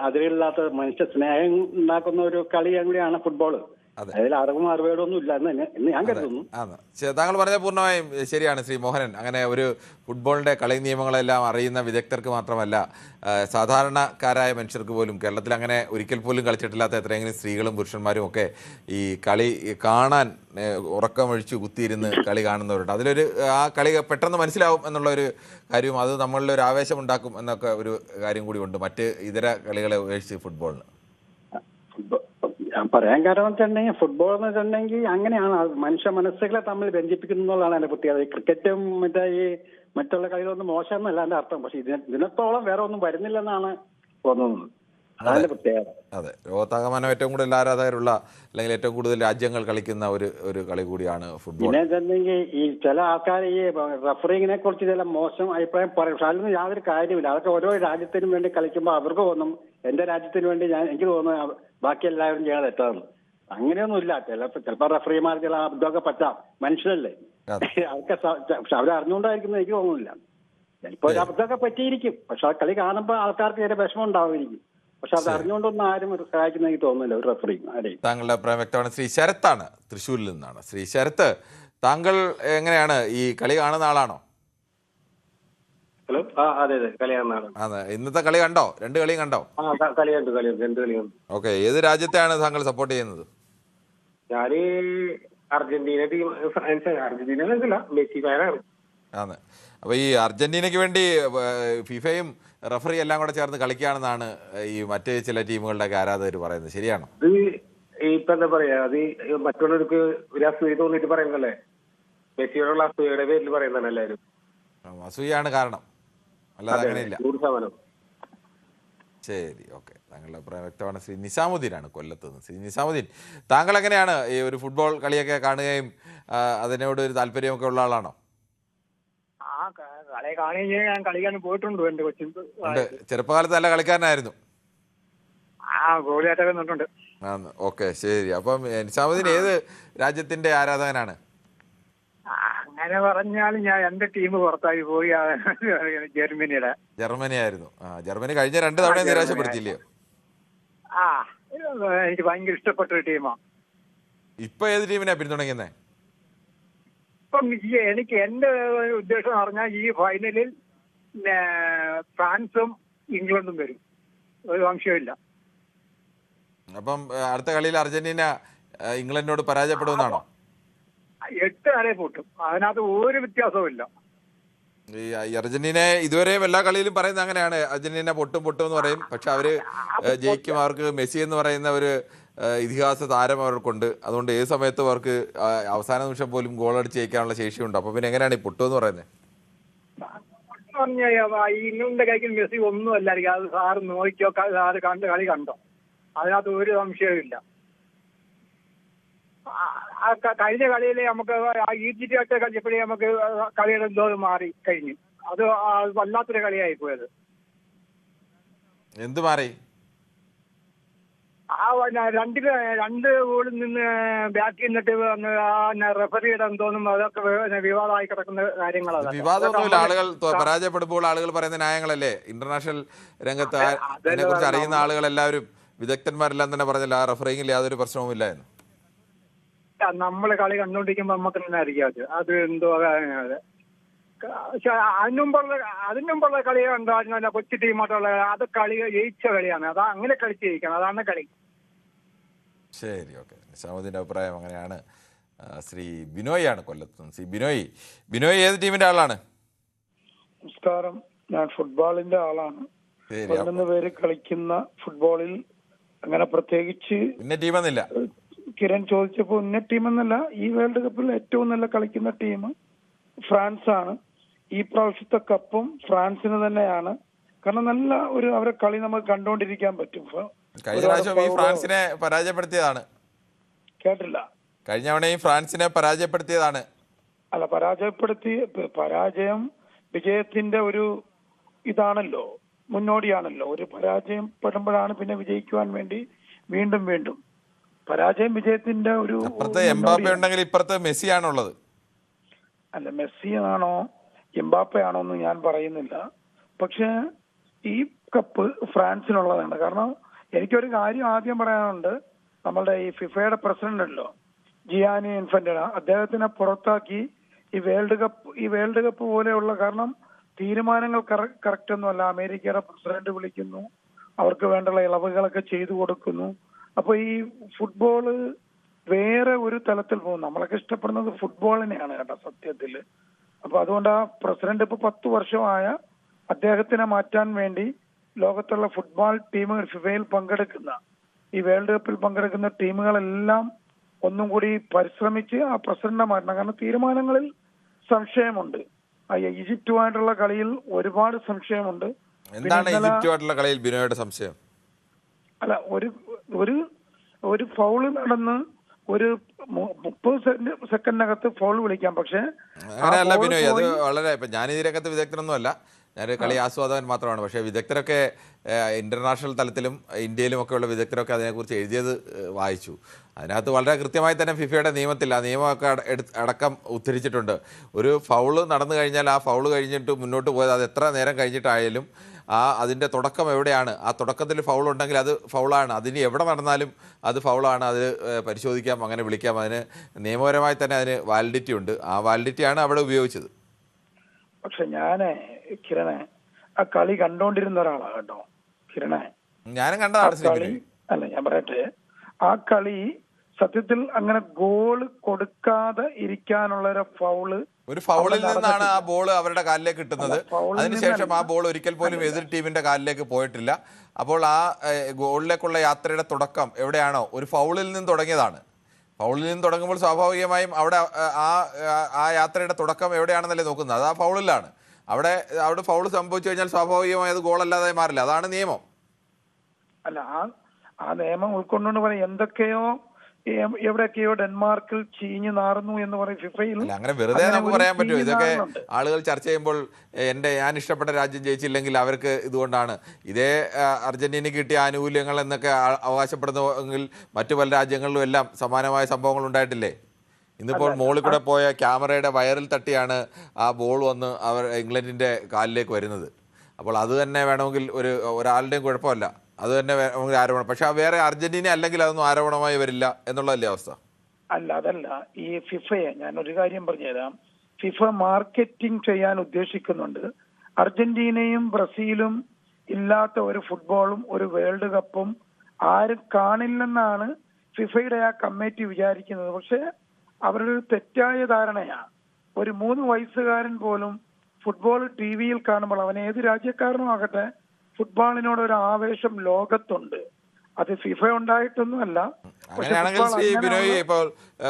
അതിരില്ലാത്ത മനുഷ്യ സ്നേഹം ഉണ്ടാക്കുന്ന ഒരു കളിയും കൂടിയാണ് ഫുട്ബോൾ. അതിൽ അറിവേടൊന്നും ഇല്ല എന്ന് ഞാൻ കരുതുന്നു. താങ്കൾ പറഞ്ഞ പൂർണ്ണമായും ശരിയാണ് ശ്രീ മോഹനൻ. അങ്ങനെ ഒരു ഫുട്ബോളിന്റെ കളി നിയമങ്ങളെല്ലാം അറിയുന്ന വിദഗ്ധർക്ക് മാത്രമല്ല, സാധാരണക്കാരായ മനുഷ്യർക്ക് പോലും കേരളത്തിൽ അങ്ങനെ ഒരിക്കൽ പോലും കളിച്ചിട്ടില്ലാത്ത എത്രയെങ്കിലും സ്ത്രീകളും പുരുഷന്മാരും ഒക്കെ ഈ കളി കാണാൻ ഉറക്കമൊഴിച്ച് കുത്തിയിരുന്ന് കളി കാണുന്നവരുണ്ട്. അതിലൊരു ആ കളി പെട്ടെന്ന് മനസ്സിലാവും എന്നുള്ളൊരു കാര്യവും അത് നമ്മളിൽ ഒരു ആവേശം ഉണ്ടാക്കും എന്നൊക്കെ ഒരു കാര്യം കൂടി ഉണ്ട് മറ്റ് ഇതര കളികളെ ഉപേക്ഷിച്ച് ഫുട്ബോളിന്. പറയാൻ കാരണം വെച്ചിട്ടുണ്ടെങ്കിൽ ഫുട്ബോൾ എന്ന് വെച്ചിട്ടുണ്ടെങ്കിൽ അങ്ങനെയാണ് മനുഷ്യ മനസ്സുകളെ തമ്മിൽ ബന്ധിപ്പിക്കുന്നുള്ളതാണ് എന്റെ പ്രത്യേകത. ഈ ക്രിക്കറ്റും മറ്റുള്ള കളികളൊന്നും മോശമെന്നല്ല എന്റെ അർത്ഥം. പക്ഷെ ഇതിനത്തോളം വേറെ ഒന്നും വരുന്നില്ലെന്നാണ് തോന്നുന്നത്. അതാണ് പ്രത്യേകത. അതെ, ലോകത്താകമാനം ഏറ്റവും കൂടുതൽ ആരാധകരുള്ള അല്ലെങ്കിൽ ഏറ്റവും കൂടുതൽ രാജ്യങ്ങൾ കളിക്കുന്ന ഒരു കളി കൂടിയാണ് ഫുട്ബോൾ. പിന്നെ വെച്ചിട്ടുണ്ടെങ്കിൽ ഈ ചില ആൾക്കാർ ഈ റഫറിങ്ങിനെ കുറിച്ച് ചില മോശം അഭിപ്രായം പറയും. പക്ഷെ അതിലൊന്നും യാതൊരു കാര്യമില്ല. അതൊക്കെ ഓരോ രാജ്യത്തിനും വേണ്ടി കളിക്കുമ്പോൾ അവർക്ക് തോന്നും എന്റെ രാജ്യത്തിന് വേണ്ടി എനിക്ക് തോന്നുന്നു ബാക്കി എല്ലാവരും ചെയ്യാൻ തെറ്റാണ്. അങ്ങനെയൊന്നും ഇല്ല. ചിലപ്പോൾ റഫറിമാർ ചില അബദ്ധമൊക്കെ പറ്റാം, മനുഷ്യരല്ലേ. അതൊക്കെ പക്ഷെ അവരറിഞ്ഞുകൊണ്ടായിരിക്കുന്നത് എനിക്ക് തോന്നുന്നില്ല. ചിലപ്പോൾ ഒരു അബദ്ധമൊക്കെ പറ്റിയിരിക്കും. പക്ഷെ ആ കളി കാണുമ്പോൾ ആൾക്കാർക്ക് ചില വിഷമം ഉണ്ടാവുമായിരിക്കും. പക്ഷെ അത് അറിഞ്ഞുകൊണ്ടൊന്നും ആരും സഹായിക്കുന്ന എനിക്ക് തോന്നുന്നില്ല ഒരു റഫറി ആരെയും. താങ്കളുടെ അഭിപ്രായം വ്യക്തമാണ്. ശ്രീ ശരത്താണ്, തൃശ്ശൂരിൽ നിന്നാണ്. ശ്രീ ശരത്ത്, താങ്കൾ എങ്ങനെയാണ് ഈ കളി കാണുന്ന ആളാണോ? ഹലോ. അതെ, കളി കാണുന്ന ആളാണ്. അതെ, ഇന്നത്തെ കളി കണ്ടോ? 2 കളിയും കണ്ടോ? കളി കണ്ടു. 2 കളി കണ്ടു. ഓക്കെ, ഏത് രാജ്യത്തെയാണ് താങ്കൾ സപ്പോർട്ട് ചെയ്യുന്നത്? ഞാന് അർജന്റീന ടീം. അർജന്റീന മെസ്സി ഫാനാണ്. ആണ്. അപ്പൊ ഈ അർജന്റീനയ്ക്ക് വേണ്ടി ഫിഫയും റഫറി എല്ലാം കൂടെ ചേർന്ന് കളിക്കുകയാണെന്നാണ് ഈ മറ്റ് ചില ടീമുകളുടെ ആരാധകർ പറയുന്നത്. ശരിയാണോ? അത് ഇപ്പൊ എന്താ പറയാ, അത് മറ്റുള്ളവർക്ക് ഒരു അസൂയ തോന്നിട്ട് പറയുന്നല്ലേ. മെസ്സിയോടുള്ള അസൂയയുടെ പേരിൽ പറയുന്നതാണ് എല്ലാവരും. അസൂയാണ് കാരണം, അല്ലാതെ അങ്ങനെയില്ല. 100%. ശരി, ഓക്കെ. താങ്കളുടെ അഭിപ്രായം വ്യക്തമാണ്. ശ്രീ നിസാമുദ്ദീനാണ് കൊല്ലത്ത് നിന്ന്. ശ്രീ നിസാമുദ്ദീൻ, താങ്കൾ എങ്ങനെയാണ് ഈ ഒരു ഫുട്ബോൾ കളിയൊക്കെ കാണുകയും അതിനോട് ഒരു താല്പര്യമൊക്കെ ഉള്ള ആളാണോ? കളി കാണുകയും ഞാൻ കളിക്കാൻ പോയിട്ടുണ്ട്. എന്റെ കൊച്ചിൻ ചെറുപ്പകാലത്ത് നല്ല കളിക്കാരനായിരുന്നു. ഗോളിയായിട്ടൊക്കെ നിന്നിട്ടുണ്ട്. ഓക്കെ, ശരി. അപ്പം നിസാമുദ്ദീൻ ഏത് രാജ്യത്തിന്റെ ആരാധകനാണ്? അങ്ങനെ പറഞ്ഞാൽ ഞാൻ എന്റെ ടീം പുറത്തായി പോയി. ജർമ്മനി ആയിരുന്നു. ജർമ്മനി കഴിഞ്ഞ 2 തവണ നിരാശപ്പെടുത്തിയില്ലയോ? എനിക്ക് ഭയങ്കര ഇഷ്ടപ്പെട്ട ഒരു ടീമാണ്. ഇപ്പൊ ഏത് ടീമിനാ പിന്തുണയ്ക്കുന്നത്? ഇപ്പം എനിക്ക് എന്റെ ഉദ്ദേശം എന്ന് പറഞ്ഞാൽ ഈ ഫൈനലിൽ ഫ്രാൻസും ഇംഗ്ലണ്ടും വരും, ഒരു സംശയമില്ല. അപ്പം അടുത്ത കളിയിൽ അർജന്റീന ഇംഗ്ലണ്ടിനോട് പരാജയപ്പെടുമെന്നാണോ? 8 കളി പൊട്ടും, അതിനകത്ത് ഒരു വ്യത്യാസവും ഇല്ല. ഈ അർജന്റീന ഇതുവരെയും എല്ലാ കളിയിലും പറയുന്നത് അങ്ങനെയാണ്, അർജന്റീന പൊട്ടും എന്ന് പറയും. പക്ഷെ അവര് ജയിക്കും. അവർക്ക് മെസ്സി എന്ന് പറയുന്ന ഒരു ഇതിഹാസ താരം അവർക്കുണ്ട്. അതുകൊണ്ട് ഏത് സമയത്തും അവർക്ക് അവസാന നിമിഷം പോലും ഗോളടിച്ച് ജയിക്കാനുള്ള ശേഷിയുണ്ട്. അപ്പൊ പിന്നെ എങ്ങനെയാണ് ഈ പൊട്ടുമെന്ന് പറയുന്നത്? ഇംഗ്ലണ്ടിന്റെ കളിക്ക് മെസ്സി ഒന്നും അല്ലായിരിക്കും. അത് സാറ് നോക്കിയോ, സാറ് കളി കണ്ടോ, അതിനകത്ത് ഒരു സംശയവും ഇല്ല. കഴിഞ്ഞ കളിയിൽ നമുക്ക് ഈജിപ്റ്റായിട്ട് കളിച്ചപ്പോഴേ നമുക്ക് കളിയുടെ എന്തോ മാറി കഴിഞ്ഞു. അത് വല്ലാത്തൊരു കളിയായി പോയത്. എന്ത് മാറി? രണ്ട് ഗോളിൽ നിന്ന് ബാക്കിൽ നിന്നിട്ട് റെഫറിയുടെ എന്തോന്നും അതൊക്കെ വിവാദമായി കിടക്കുന്ന കാര്യങ്ങളാണ്. വിവാദമൊന്നുമില്ല. ആളുകൾ പരാജയപ്പെടുമ്പോൾ ആളുകൾ പറയുന്ന ന്യായങ്ങളല്ലേ. ഇന്റർനാഷണൽ രംഗത്ത് അതിനെ കുറിച്ച് അറിയുന്ന ആളുകൾ എല്ലാവരും വിദഗ്ധന്മാരെല്ലാം തന്നെ പറഞ്ഞില്ല ആ റെഫറിങ്ങിൽ യാതൊരു പ്രശ്നവുമില്ല എന്ന്. നമ്മള് കളി കണ്ടുകൊണ്ടിരിക്കുമ്പോ നമുക്ക് തന്നെ അറിയാം അത് എന്തോ. അതിനുമുമ്പുള്ള കളി എന്താ കൊച്ചു ടീമായിട്ടുള്ള അത് കളി ജയിച്ച കളിയാണ്. അതാ അങ്ങനെ കളിച്ച് ജയിക്കണം, അതാണ് കളി. ശരി, ഓക്കെ. നിശാമുദ്ദീൻ്റെ അഭിപ്രായം അങ്ങനെയാണ്. ശ്രീ ബിനോയ് ആണ് കൊല്ലത്ത്. ശ്രീ ബിനോയ് ഏത് ടീമിന്റെ ആളാണ്? നമസ്കാരം, ഞാൻ ഫുട്ബോളിന്റെ ആളാണ്. 11 പേര് കളിക്കുന്ന ഫുട്ബോളിൽ അങ്ങനെ പ്രത്യേകിച്ച് ഇന്ന ടീമെന്നില്ല. കിരൺ ചോദിച്ചപ്പോൾ ഇന്ന ടീമെന്നല്ല, ഈ വേൾഡ് കപ്പിൽ ഏറ്റവും നല്ല കളിക്കുന്ന ടീം ഫ്രാൻസ് ആണ്. ഈ പ്രാവശ്യത്തെ കപ്പും ഫ്രാൻസിന് തന്നെയാണ്. കാരണം നല്ല ഒരു അവരെ കളി നമുക്ക് കണ്ടുകൊണ്ടിരിക്കാൻ പറ്റും. കഴിഞ്ഞ പ്രാവശ്യം ഈ ഫ്രാൻസിനെ പരാജയപ്പെടുത്തിയതാണ്. കേട്ടില്ല. കഴിഞ്ഞ തവണയും ഫ്രാൻസിനെ പരാജയപ്പെടുത്തിയതാണ്. അല്ല, പരാജയം വിജയത്തിന്റെ ഒരു ഇതാണല്ലോ, മുന്നോടിയാണല്ലോ. ഒരു പരാജയം പെടുമ്പോഴാണ് പിന്നെ വിജയിക്കുവാൻ വേണ്ടി വീണ്ടും പരാജയം വിജയത്തിന്റെ ഒരു. അപ്പുറത്ത് എംബാപ്പെ ഉണ്ടെങ്കിൽ ഇപ്പുറത്ത് മെസ്സി ആണുള്ളത്. അല്ല, മെസ്സി ആണോ എംബാപ്പെ ആണോ എന്ന് ഞാൻ പറയുന്നില്ല. പക്ഷെ ഈ കപ്പ് ഫ്രാൻസിനുള്ളതാണ്. കാരണം എനിക്കൊരു കാര്യം ആദ്യം പറയാനുണ്ട്. നമ്മളുടെ ഈ ഫിഫയുടെ പ്രസിഡന്റ് ഉണ്ടല്ലോ, ജിയാനി ഇൻഫന്റിന, അദ്ദേഹത്തിനെ പുറത്താക്കി ഈ വേൾഡ് കപ്പ് പോലെയുള്ള, കാരണം തീരുമാനങ്ങൾ കറക്റ്റ് ഒന്നുമല്ല. അമേരിക്കയുടെ പ്രസിഡന്റ് വിളിക്കുന്നു, അവർക്ക് വേണ്ടുള്ള ഇളവുകളൊക്കെ ചെയ്തു കൊടുക്കുന്നു. അപ്പൊ ഈ ഫുട്ബോള് വേറെ ഒരു തലത്തിൽ പോകും. നമ്മളൊക്കെ ഇഷ്ടപ്പെടുന്നത് ഫുട്ബോളിനെയാണ് കേട്ടോ സത്യത്തില്. അപ്പൊ അതുകൊണ്ട് ആ പ്രസിഡന്റ് ഇപ്പൊ 10 വർഷമായ അദ്ദേഹത്തിനെ മാറ്റാൻ വേണ്ടി ലോകത്തുള്ള ഫുട്ബോൾ ടീമുകൾ, ഫിഫയിൽ പങ്കെടുക്കുന്ന ഈ വേൾഡ് കപ്പിൽ പങ്കെടുക്കുന്ന ടീമുകളെല്ലാം ഒന്നും കൂടി പരിശ്രമിച്ച് ആ പ്രസിഡന്റിനെ മാറ്റണം. കാരണം തീരുമാനങ്ങളിൽ സംശയമുണ്ട്. ഈജിപ്തുമായിട്ടുള്ള കളിയിൽ ഒരുപാട് സംശയമുണ്ട്. എന്താണ് ഈജിപ്തുമായിട്ടുള്ള കളിയിൽ ബിനോയുടെ സംശയം? അല്ല, ഒരു ഫൗള് നടന്ന് ഒരു 30 സെക്കൻഡിനകത്ത് ഫൗൾ വിളിക്കാം. പക്ഷെ അങ്ങനെയല്ല ബിനോയ്, അത് വളരെ ഇപ്പം ഞാൻ ഈ രംഗത്ത് വിദഗ്ധനൊന്നും അല്ല, ഞാൻ കളി ആസ്വാദകൻ മാത്രമാണ്. പക്ഷേ വിദഗ്ധരൊക്കെ ഇന്റർനാഷണൽ തലത്തിലും ഇന്ത്യയിലും ഒക്കെ ഉള്ള വിദഗ്ധരൊക്കെ അതിനെക്കുറിച്ച് എഴുതിയത് വായിച്ചു. അതിനകത്ത് വളരെ കൃത്യമായി തന്നെ ഫിഫയുടെ നിയമത്തിൽ ആ നിയമമൊക്കെ അടക്കം ഉദ്ധരിച്ചിട്ടുണ്ട്. ഒരു ഫൗള് നടന്നു കഴിഞ്ഞാൽ ആ ഫൗള് കഴിഞ്ഞിട്ട് മുന്നോട്ട് പോയത് അത് എത്ര നേരം കഴിഞ്ഞിട്ടായാലും അതിൻ്റെ തുടക്കം എവിടെയാണ്, ആ തുടക്കത്തിൽ ഫൗൾ ഉണ്ടെങ്കിൽ അത് ഫൗളാണ്. അതിന് എവിടെ നടന്നാലും അത് ഫൗളാണ്. അത് പരിശോധിക്കാം, അങ്ങനെ വിളിക്കാം. അതിന് നിയമപരമായി തന്നെ അതിന് വാലിഡിറ്റി ഉണ്ട്. ആ വാലിഡിറ്റിയാണ് അവിടെ ഉപയോഗിച്ചത്. പക്ഷെ കിരണെ ആ കളി കണ്ടോണ്ടിരുന്ന ഒരാളാണ് കേട്ടോ കിരണെ. ഞാനും കണ്ടതാണ്. അല്ല, ഞാൻ പറയട്ടെ, ആ കളി സത്യത്തിൽ അങ്ങനെ ഗോള് കൊടുക്കാതെ ഇരിക്കാനുള്ള ഒരു ഫൗളിൽ നിന്നാണ് ആ ബോൾ അവരുടെ കാലിലേക്ക് കിട്ടുന്നത്. അതിനുശേഷം ആ ബോൾ ഒരിക്കൽ പോലും എതിർ ടീമിന്റെ കാലിലേക്ക് പോയിട്ടില്ല. അപ്പോൾ ആ ഗോളിലേക്കുള്ള യാത്രയുടെ തുടക്കം എവിടെയാണോ, ഒരു ഫൗളിൽ നിന്ന് തുടങ്ങിയതാണ്. ഫൗളിൽ നിന്ന് തുടങ്ങുമ്പോൾ സ്വാഭാവികമായും അവിടെ ആ യാത്രയുടെ തുടക്കം എവിടെയാണെന്നല്ലേ നോക്കുന്നത്, അത് ആ ഫൗളിലാണ്. അവിടെ ഫൗൾ സംഭവിച്ചു കഴിഞ്ഞാൽ സ്വാഭാവികമായി അത് ഗോളല്ലാതെ മാറില്ല. അതാണ് നിയമം. അല്ല, ആ നിയമം ഉൾക്കൊണ്ടുകൊണ്ട് പറയാം എവിടെയൊക്കെയോ ഡെൻമാർക്കിൽ ചീഞ്ഞു നാറുന്നു എന്ന് പറയും ഫിഫയിൽ. അങ്ങനെ വെറുതെ നമുക്ക് പറയാൻ പറ്റുമോ? ഇതൊക്കെ ആളുകൾ ചർച്ച ചെയ്യുമ്പോൾ ഞാൻ ഇഷ്ടപ്പെട്ട രാജ്യം ജയിച്ചില്ലെങ്കിൽ അവർക്ക് ഇതുകൊണ്ടാണ്, ഇതേ അർജന്റീനയ്ക്ക് കിട്ടിയ ആനുകൂല്യങ്ങൾ എന്നൊക്കെ അവകാശപ്പെടുന്നെങ്കിൽ മറ്റു പല രാജ്യങ്ങളിലും എല്ലാം സമാനമായ സംഭവങ്ങൾ ഉണ്ടായിട്ടില്ലേ? ഇന്നിപ്പോൾ മോളിൽ കൂടെ പോയ ക്യാമറയുടെ വയറിൽ തട്ടിയാണ് ആ ബോൾ വന്ന് ഇംഗ്ലണ്ടിന്റെ കാലിലേക്ക് വരുന്നത്. അപ്പോൾ അത് തന്നെ വേണമെങ്കിൽ ഒരാളുടെയും കുഴപ്പമല്ല, അത് തന്നെ വേണമെങ്കിൽ ആരോപണം. പക്ഷെ വേറെ അർജന്റീന അല്ലെങ്കിൽ അതൊന്നും ആരോപണമായി വരില്ല എന്നുള്ളതല്ലേ അവസ്ഥ? അല്ല, അതല്ല. ഈ ഫിഫയെ ഞാൻ ഒരു കാര്യം പറഞ്ഞുതരാം. ഫിഫ മാർക്കറ്റിംഗ് ചെയ്യാൻ ഉദ്ദേശിക്കുന്നുണ്ട്. അർജന്റീനയും ബ്രസീലും ഇല്ലാത്ത ഒരു ഫുട്ബോളും ഒരു വേൾഡ് കപ്പും ആരും കാണില്ലെന്നാണ് ഫിഫയുടെ ആ കമ്മിറ്റി വിചാരിക്കുന്നത്. പക്ഷെ അവരുടെ തെറ്റായ ധാരണയാണ്. ഒരു 3 വയസ്സുകാരൻ പോലും ഫുട്ബോൾ ടിവിയിൽ കാണുമ്പോൾ, അവൻ ഏത് രാജ്യക്കാരനും ആകട്ടെ, ഫുട്ബോളിനോട് ഒരു ആവേശം ലോകത്തുണ്ട്. അത് ഫിഫ ഉണ്ടായിട്ടൊന്നുമല്ല. അങ്ങനെയാണെങ്കിൽ ഇപ്പോൾ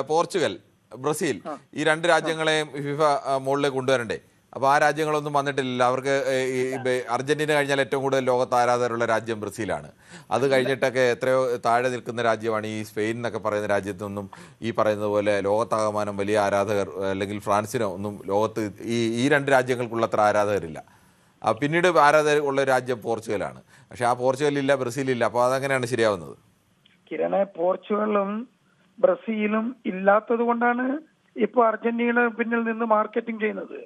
പോർച്ചുഗൽ, ബ്രസീൽ ഈ 2 രാജ്യങ്ങളെയും ഫിഫ മുകളിലേക്ക് കൊണ്ടുവരണ്ടേ? അപ്പോൾ ആ രാജ്യങ്ങളൊന്നും വന്നിട്ടില്ല. അവർക്ക് അർജന്റീന കഴിഞ്ഞാൽ ഏറ്റവും കൂടുതൽ ലോകത്ത് ആരാധകരുള്ള രാജ്യം ബ്രസീലാണ്. അത് കഴിഞ്ഞിട്ടൊക്കെ എത്രയോ താഴെ നിൽക്കുന്ന രാജ്യമാണ് ഈ സ്പെയിൻ എന്നൊക്കെ പറയുന്ന രാജ്യത്തൊന്നും ഈ പറയുന്നത് പോലെ ലോകത്താകമാനം വലിയ ആരാധകർ, അല്ലെങ്കിൽ ഫ്രാൻസിനോ ഒന്നും ലോകത്ത് ഈ രണ്ട് രാജ്യങ്ങൾക്കുള്ളത്ര ആരാധകരില്ല. പിന്നീട് ആരാധകർ ഉള്ള രാജ്യം പോർച്ചുഗലാണ്. പക്ഷെ ആ പോർച്ചുഗലില്ല, ബ്രസീലില്ല. അപ്പോൾ അതെങ്ങനെയാണ് ശരിയാവുന്നത്? കിരണെ, പോർച്ചുഗലും ബ്രസീലും ഇല്ലാത്തത് കൊണ്ടാണ് ഇപ്പൊ അർജന്റീന പിന്നിൽ നിന്ന് മാർക്കറ്റിംഗ് ചെയ്യുന്നത്.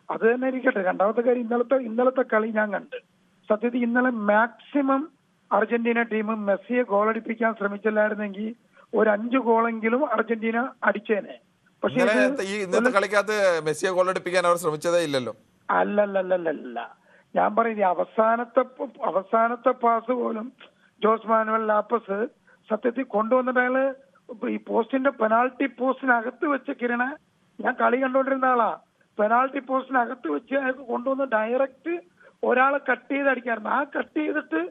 അത് തന്നെ ഇരിക്കട്ടെ. രണ്ടാമത്തെ കാര്യം, ഇന്നലത്തെ കളി ഞാൻ കണ്ട്. സത്യത്തിൽ ഇന്നലെ മാക്സിമം അർജന്റീന ടീം മെസ്സിയെ ഗോളടിപ്പിക്കാൻ ശ്രമിച്ചില്ലായിരുന്നെങ്കിൽ ഒരു 5 ഗോളെങ്കിലും അർജന്റീന അടിച്ചേനെ. പക്ഷേ ഇന്നത്തെ കളിക്കകത്ത് മെസ്സിയെ ഗോളടിപ്പിക്കാൻ അവർ ശ്രമിച്ചതേ ഇല്ലല്ലോ. അല്ലല്ലല്ലല്ല, ഞാൻ പറയുന്നത് അവസാനത്തെ പാസ് പോലും ജോസ് മാനുവൽ ലാപ്പസ് സത്യത്തിൽ കൊണ്ടുവന്നിട്ട് അയാള് ഈ പോസ്റ്റിന്റെ പെനാൾട്ടി പോസ്റ്റിനകത്ത് വെച്ച്, കിരണ, ഞാൻ കളി കണ്ടോണ്ടിരുന്ന ആളാ, പെനാൾട്ടി പോസ്റ്റിനകത്ത് വെച്ച് അയാൾക്ക് കൊണ്ടുവന്ന് ഡയറക്റ്റ് ഒരാളെ കട്ട് ചെയ്ത് അടിക്കാറുണ്ട്. ആ കട്ട് ചെയ്തിട്ട്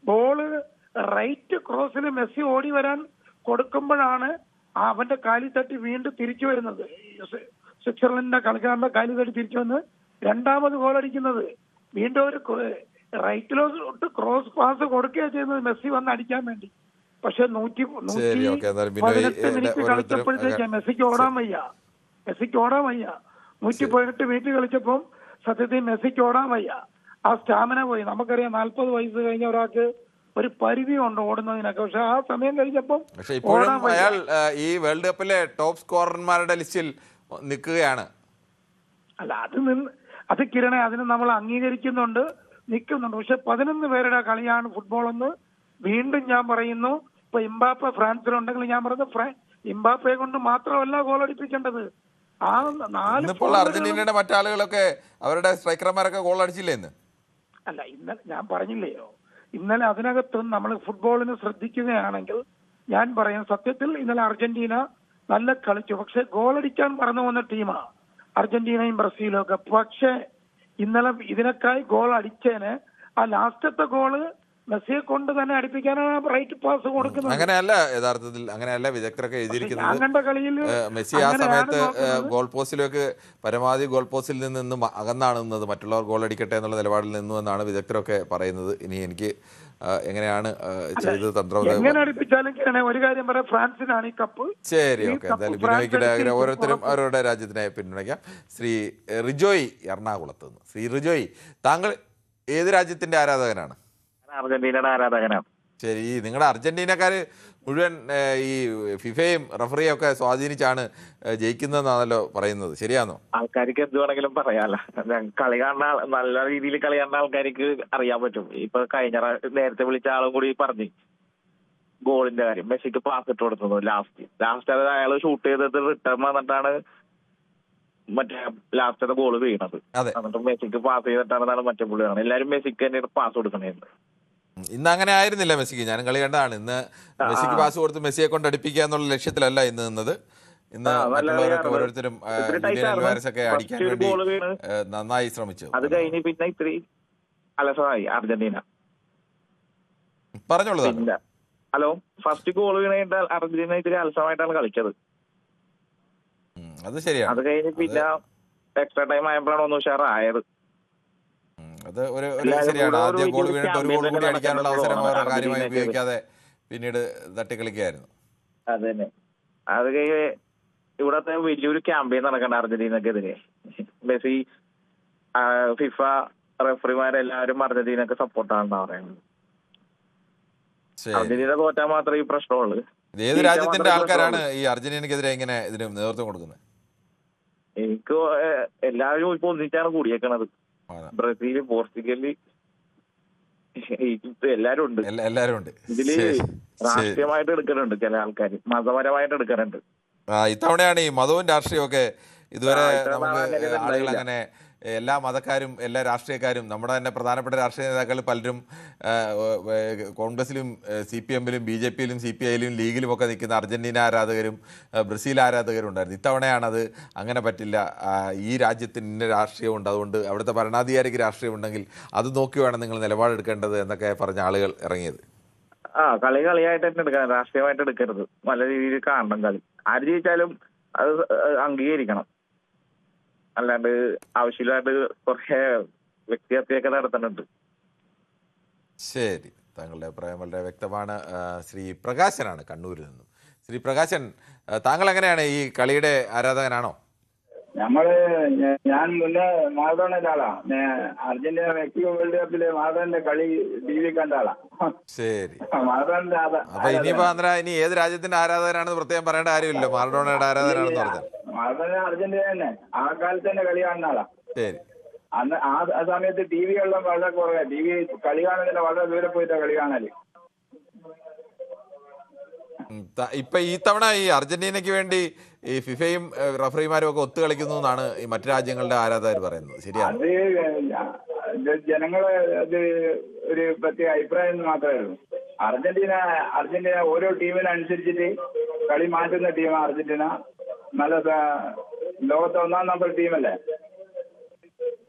ബോള് റൈറ്റ് ക്രോസിൽ മെസ്സി ഓടി വരാൻ കൊടുക്കുമ്പോഴാണ് അവന്റെ കാലി തട്ടി വീണ്ടും തിരിച്ചു വരുന്നത്. സ്വിറ്റ്സർലൻഡിന്റെ കളിക്കാരന്റെ കാലി തട്ടി തിരിച്ചു വന്ന് രണ്ടാമത് ഗോൾ അടിക്കുന്നത്. വീണ്ടും ഒരു റൈറ്റിലോട്ട് ക്രോസ് പാസ് കൊടുക്കുകയാണ് ചെയ്യുന്നത് മെസ്സി വന്ന് അടിക്കാൻ വേണ്ടി. പക്ഷെ 118 മിനിറ്റ് കളിച്ചപ്പോഴത്തേക്ക് മെസ്സിക്ക് ഓടാൻ വയ്യ. 118 മിനിറ്റ് കളിച്ചപ്പം സത്യത്തിൽ മെസ്സിക്ക് ഓടാൻ വയ്യ. ആ സ്റ്റാമിന പോയി. നമുക്കറിയാം 40 വയസ്സ് കഴിഞ്ഞ ഒരാൾക്ക് ഒരു പരിധിയുണ്ട് ഓടുന്നതിനൊക്കെ. പക്ഷെ ആ സമയം കഴിഞ്ഞപ്പം അയാൾ ഈ വേൾഡ് കപ്പിലെ ടോപ്പ് സ്കോറർമാരുടെ ലിസ്റ്റിൽ നിൽക്കുകയാണ്. അല്ല, അത് കിരണെ, അതിന് നമ്മൾ അംഗീകരിക്കുന്നുണ്ട്, നിൽക്കുന്നുണ്ട്. പക്ഷെ 11 പേരുടെ കളിയാണ് ഫുട്ബോൾ എന്ന് വീണ്ടും ഞാൻ പറയുന്നു. ഇപ്പൊ എംബാപ്പെ ഫ്രാൻസിലുണ്ടെങ്കിൽ ഞാൻ പറയുന്നത് എംബാപ്പയെ കൊണ്ട് മാത്രമല്ല ഗോൾ അടിപ്പിക്കേണ്ടത്. ആ 4 അർജന്റീനയുടെ മറ്റാളുകളൊക്കെ അവരുടെ സ്ട്രൈക്കർമാരൊക്കെ ഗോൾ അടിച്ചില്ലേ ഇന്ന്? അല്ല, ഇന്നലെ ഞാൻ പറഞ്ഞില്ലയോ, ഇന്നലെ അതിനകത്തും നമ്മൾ ഫുട്ബോളിന് ശ്രദ്ധിക്കുകയാണെങ്കിൽ ഞാൻ പറയാം, സത്യത്തിൽ ഇന്നലെ അർജന്റീന നല്ല കളിച്ചു. പക്ഷെ ഗോൾ അടിക്കാൻ പറഞ്ഞു വന്ന ടീമാണ് അർജന്റീനയും ബ്രസീലും ഒക്കെ. പക്ഷെ ഇന്നലെ ഇതിനേക്കായി ഗോൾ അടിച്ചേന് ആ ലാസ്റ്റത്തെ ഗോള് മെസ്സിയെ കൊണ്ട് തന്നെ അടിപ്പിക്കാനാണ് റൈറ്റ് പാസ് കൊടുക്കുന്നത്. അങ്ങനെയല്ല, യഥാർത്ഥത്തിൽ അങ്ങനെയല്ല വിദഗ്ധരൊക്കെ എഴുതിയിരിക്കുന്നത്. മെസ്സി ആ സമയത്ത് ഗോൾ പോസ്റ്റിലേക്ക് പരമാവധി ഗോൾ പോസ്റ്റിൽ നിന്നും അകന്നാണ് നിന്നത്. മറ്റുള്ളവർ ഗോൾ അടിക്കട്ടെ എന്നുള്ള നിലപാടിൽ നിന്നു എന്നാണ് വിദഗ്ധരൊക്കെ പറയുന്നത്. ഇനി എനിക്ക് എങ്ങനെയാണ് ചെയ്തത് തന്ത്രം എങ്ങനെ അടിപ്പിച്ചാലും ഒരു കാര്യം പറയാം, ഫ്രാൻസിനാണ് ഈ കപ്പ്. ശരി, ഓക്കെ. എന്തായാലും ബിനോയ്ക്ക് ഓരോരുത്തരും അവരുടെ രാജ്യത്തിനെ പിന്തുണയ്ക്കാം. ശ്രീ റിജോയ് എറണാകുളത്ത് നിന്ന്. ശ്രീ റിജോയ്, താങ്കൾ ഏത് രാജ്യത്തിന്റെ ആരാധകനാണ്? അർജന്റീനയുടെ ആരാധകനാണ്. ശരി, നിങ്ങളുടെ അർജന്റീനക്കാര് മുഴുവൻ ഈ ഫിഫയും റഫറിയും ഒക്കെ സ്വാധീനിച്ചാണ് ജയിക്കുന്നതെന്നാണല്ലോ പറയുന്നത്, ശരിയാണോ? ആൾക്കാർക്ക് എന്ത് വേണമെങ്കിലും പറയാല്ല. കളി കാണുന്ന നല്ല രീതിയിൽ കളി കാണുന്ന ആൾക്കാർക്ക് അറിയാൻ പറ്റും. ഇപ്പൊ നേരത്തെ വിളിച്ച ആളും കൂടി പറഞ്ഞു ഗോളിന്റെ കാര്യം. മെസ്സിക്ക് പാസ് ഇട്ട് കൊടുത്തത് ലാസ്റ്റ് അത് അയാൾ ഷൂട്ട് ചെയ്തത് റിട്ടേൺ വന്നിട്ടാണ് മറ്റേ ലാസ്റ്റത്തെ ഗോള് വീണത്. എന്നിട്ട് മെസ്സിക്ക് പാസ് ചെയ്തിട്ടാണ് മറ്റേ പുള്ളി കാണുന്നത്. എല്ലാരും മെസ്സിക്ക് തന്നെ പാസ് കൊടുക്കണേന്ന്. ഇന്ന് അങ്ങനെ ആയിരുന്നില്ല മെസ്സിക്ക്. ഞാനും കളി കണ്ടതാണ്. ഇന്ന് മെസ്സിക്ക് പാസ് കൊടുത്ത് മെസ്സിയെ കൊണ്ട് അടുപ്പിക്കുക എന്നുള്ള ലക്ഷ്യത്തിലല്ല ഇന്ന് നിന്നത്. ഇന്ന് മറ്റുള്ളവരൊക്കെ ഓരോരുത്തരും ഒക്കെ അടിക്കാൻ വേണ്ടി നന്നായി ശ്രമിച്ചു. അത് കഴിഞ്ഞ് പിന്നെ ഇത്തിരി അലസമായി അർജന്റീന. പറഞ്ഞോളൂ. ഹലോ, ഫസ്റ്റ് ഗോൾ വീണായിട്ട് അർജന്റീന ഇത്തിരി അലസമായിട്ടാണ് കളിച്ചത്. അത് ശരിയാണ്. അത് കഴിഞ്ഞ് പിന്നെ എക്സ്ട്രാ ടൈം ആയപ്പോഴാണ് ഒന്ന് ഉഷാറായത്. അത് ഒരു ശരിയാണ്. ആദ്യം ഗോൾ വീണിട്ട് ഒരു ഗോൾ കൂടി അടിക്കാനുള്ള അവസരം അവർ കാര്യമായി ഉപയോഗിക്കാതെ പിന്നീട് തട്ടിക്കളിക്കായിരുന്നു. അതന്നെ. അത് കഴിഞ്ഞ് ഇവിടത്തെ വലിയൊരു ക്യാമ്പയിൻ നടക്കണ്ട അർജന്റീനക്കെതിരെ. മെസ്സി, ഫിഫ, റെഫറിമാരെല്ലാവരും അർജന്റീനക്ക് സപ്പോർട്ടാണെന്നാ പറയുന്നത്. അർജന്റീന തോറ്റാൽ മാത്രമേ ഈ പ്രശ്നമുള്ളൂ. ഏത് രാജ്യത്തിന്റെ ആൾക്കാരാണ് ഈ അർജന്റീനക്കെതിരെ ഇങ്ങനെ ഇതിന് നേതൃത്വം കൊടുക്കുന്നത്? എനിക്ക് എല്ലാവരും ഇപ്പൊ ഒന്നിച്ചാണ് കൂടിയേക്കണത്. ബ്രസീല്, പോർച്ചുഗല്, എല്ലാരും ഉണ്ട്. ഇതില് രാഷ്ട്രീയമായിട്ട് എടുക്കുന്നുണ്ട് ചില ആൾക്കാർ, മതപരമായിട്ട് എടുക്കാറുണ്ട്. ഇത്തവണയാണ് ഈ മതവും രാഷ്ട്രീയവും ഒക്കെ ഇതുവരെ നമുക്ക് ആളുകൾ അങ്ങനെ എല്ലാ മതക്കാരും എല്ലാ രാഷ്ട്രീയക്കാരും നമ്മുടെ തന്നെ പ്രധാനപ്പെട്ട രാഷ്ട്രീയ നേതാക്കൾ പലരും കോൺഗ്രസിലും CPM-ലും BJP-യിലും CPI-ലും ലീഗിലും ഒക്കെ നിൽക്കുന്ന അർജന്റീന ആരാധകരും ബ്രസീൽ ആരാധകരും ഉണ്ടായിരുന്നു. ഇത്തവണയാണത് അങ്ങനെ പറ്റില്ല, ഈ രാജ്യത്തിന് ഇന്ന രാഷ്ട്രീയമുണ്ട്, അതുകൊണ്ട് അവിടുത്തെ ഭരണാധികാരിക്ക് രാഷ്ട്രീയമുണ്ടെങ്കിൽ അത് നോക്കി വേണം നിങ്ങൾ നിലപാടെടുക്കേണ്ടത് എന്നൊക്കെ പറഞ്ഞ ആളുകൾ ഇറങ്ങിയത്. കളിയായിട്ട് തന്നെ എടുക്കണം, രാഷ്ട്രീയമായിട്ട് എടുക്കരുത്. നല്ല രീതിയിൽ കാണണം കളി. ആര് ജയിച്ചാലും അത് അംഗീകരിക്കണം. അല്ലാണ്ട് ആവശ്യമില്ലാണ്ട് കുറെ വ്യക്തിഹത്യയൊക്കെ നടത്തുന്നുണ്ട്. ശരി, താങ്കളുടെ അഭിപ്രായം വളരെ വ്യക്തമാണ്. ശ്രീ പ്രകാശനാണ് കണ്ണൂരിൽ നിന്നും. ശ്രീ പ്രകാശൻ, താങ്കൾ എങ്ങനെയാണ് ഈ കളിയുടെ ആരാധകനാണോ? ഞാൻ മുന്നേ മാറഡോണയുടെ ആളാ. അർജന്റീന മെക്സിക്കോ വേൾഡ് കപ്പില് മാറഡോണന്റെ കളി TV കണ്ട ആളാ. ശരി, മാറഡോണന്റെ അപ്പൊ ഇനിയിപ്പോ ഇനി ഏത് രാജ്യത്തിന്റെ ആരാധകനാണെന്ന് പ്രത്യേകം പറയേണ്ട കാര്യമില്ലല്ലോ, മാറഡോണയുടെ ആരാധകനാണെന്ന് പറഞ്ഞാൽ. മാറഡോണ അർജന്റീന തന്നെ ആ കാലത്ത് തന്നെ കളി കാണുന്ന ആളാ. ശരി, അന്ന് ആ സമയത്ത് TV എല്ലാം വളരെ കുറവാ. TV കളി കാണുന്നതിന് വളരെ ദൂരെ പോയിട്ടാ കളി കാണല്. ഇപ്പൊ ഈ തവണ ഈ അർജന്റീനയ്ക്ക് വേണ്ടി ഈ ഫിഫയും റഫറിമാരും ഒക്കെ ഒത്തു കളിക്കുന്നു എന്നാണ് ഈ മറ്റു രാജ്യങ്ങളുടെ ആരാധകർ പറയുന്നത്. ശരിയാണ്? അത് ജനങ്ങളെ അത് ഒരു പ്രത്യേക അഭിപ്രായം മാത്രമേ ഉള്ളൂ. അർജന്റീന ഓരോ ടീമിനനുസരിച്ചിട്ട് കളി മാറ്റുന്ന ടീമാണ് അർജന്റീന. നല്ല ലോകത്തെ 1-ാം നമ്പർ ടീമല്ലേ.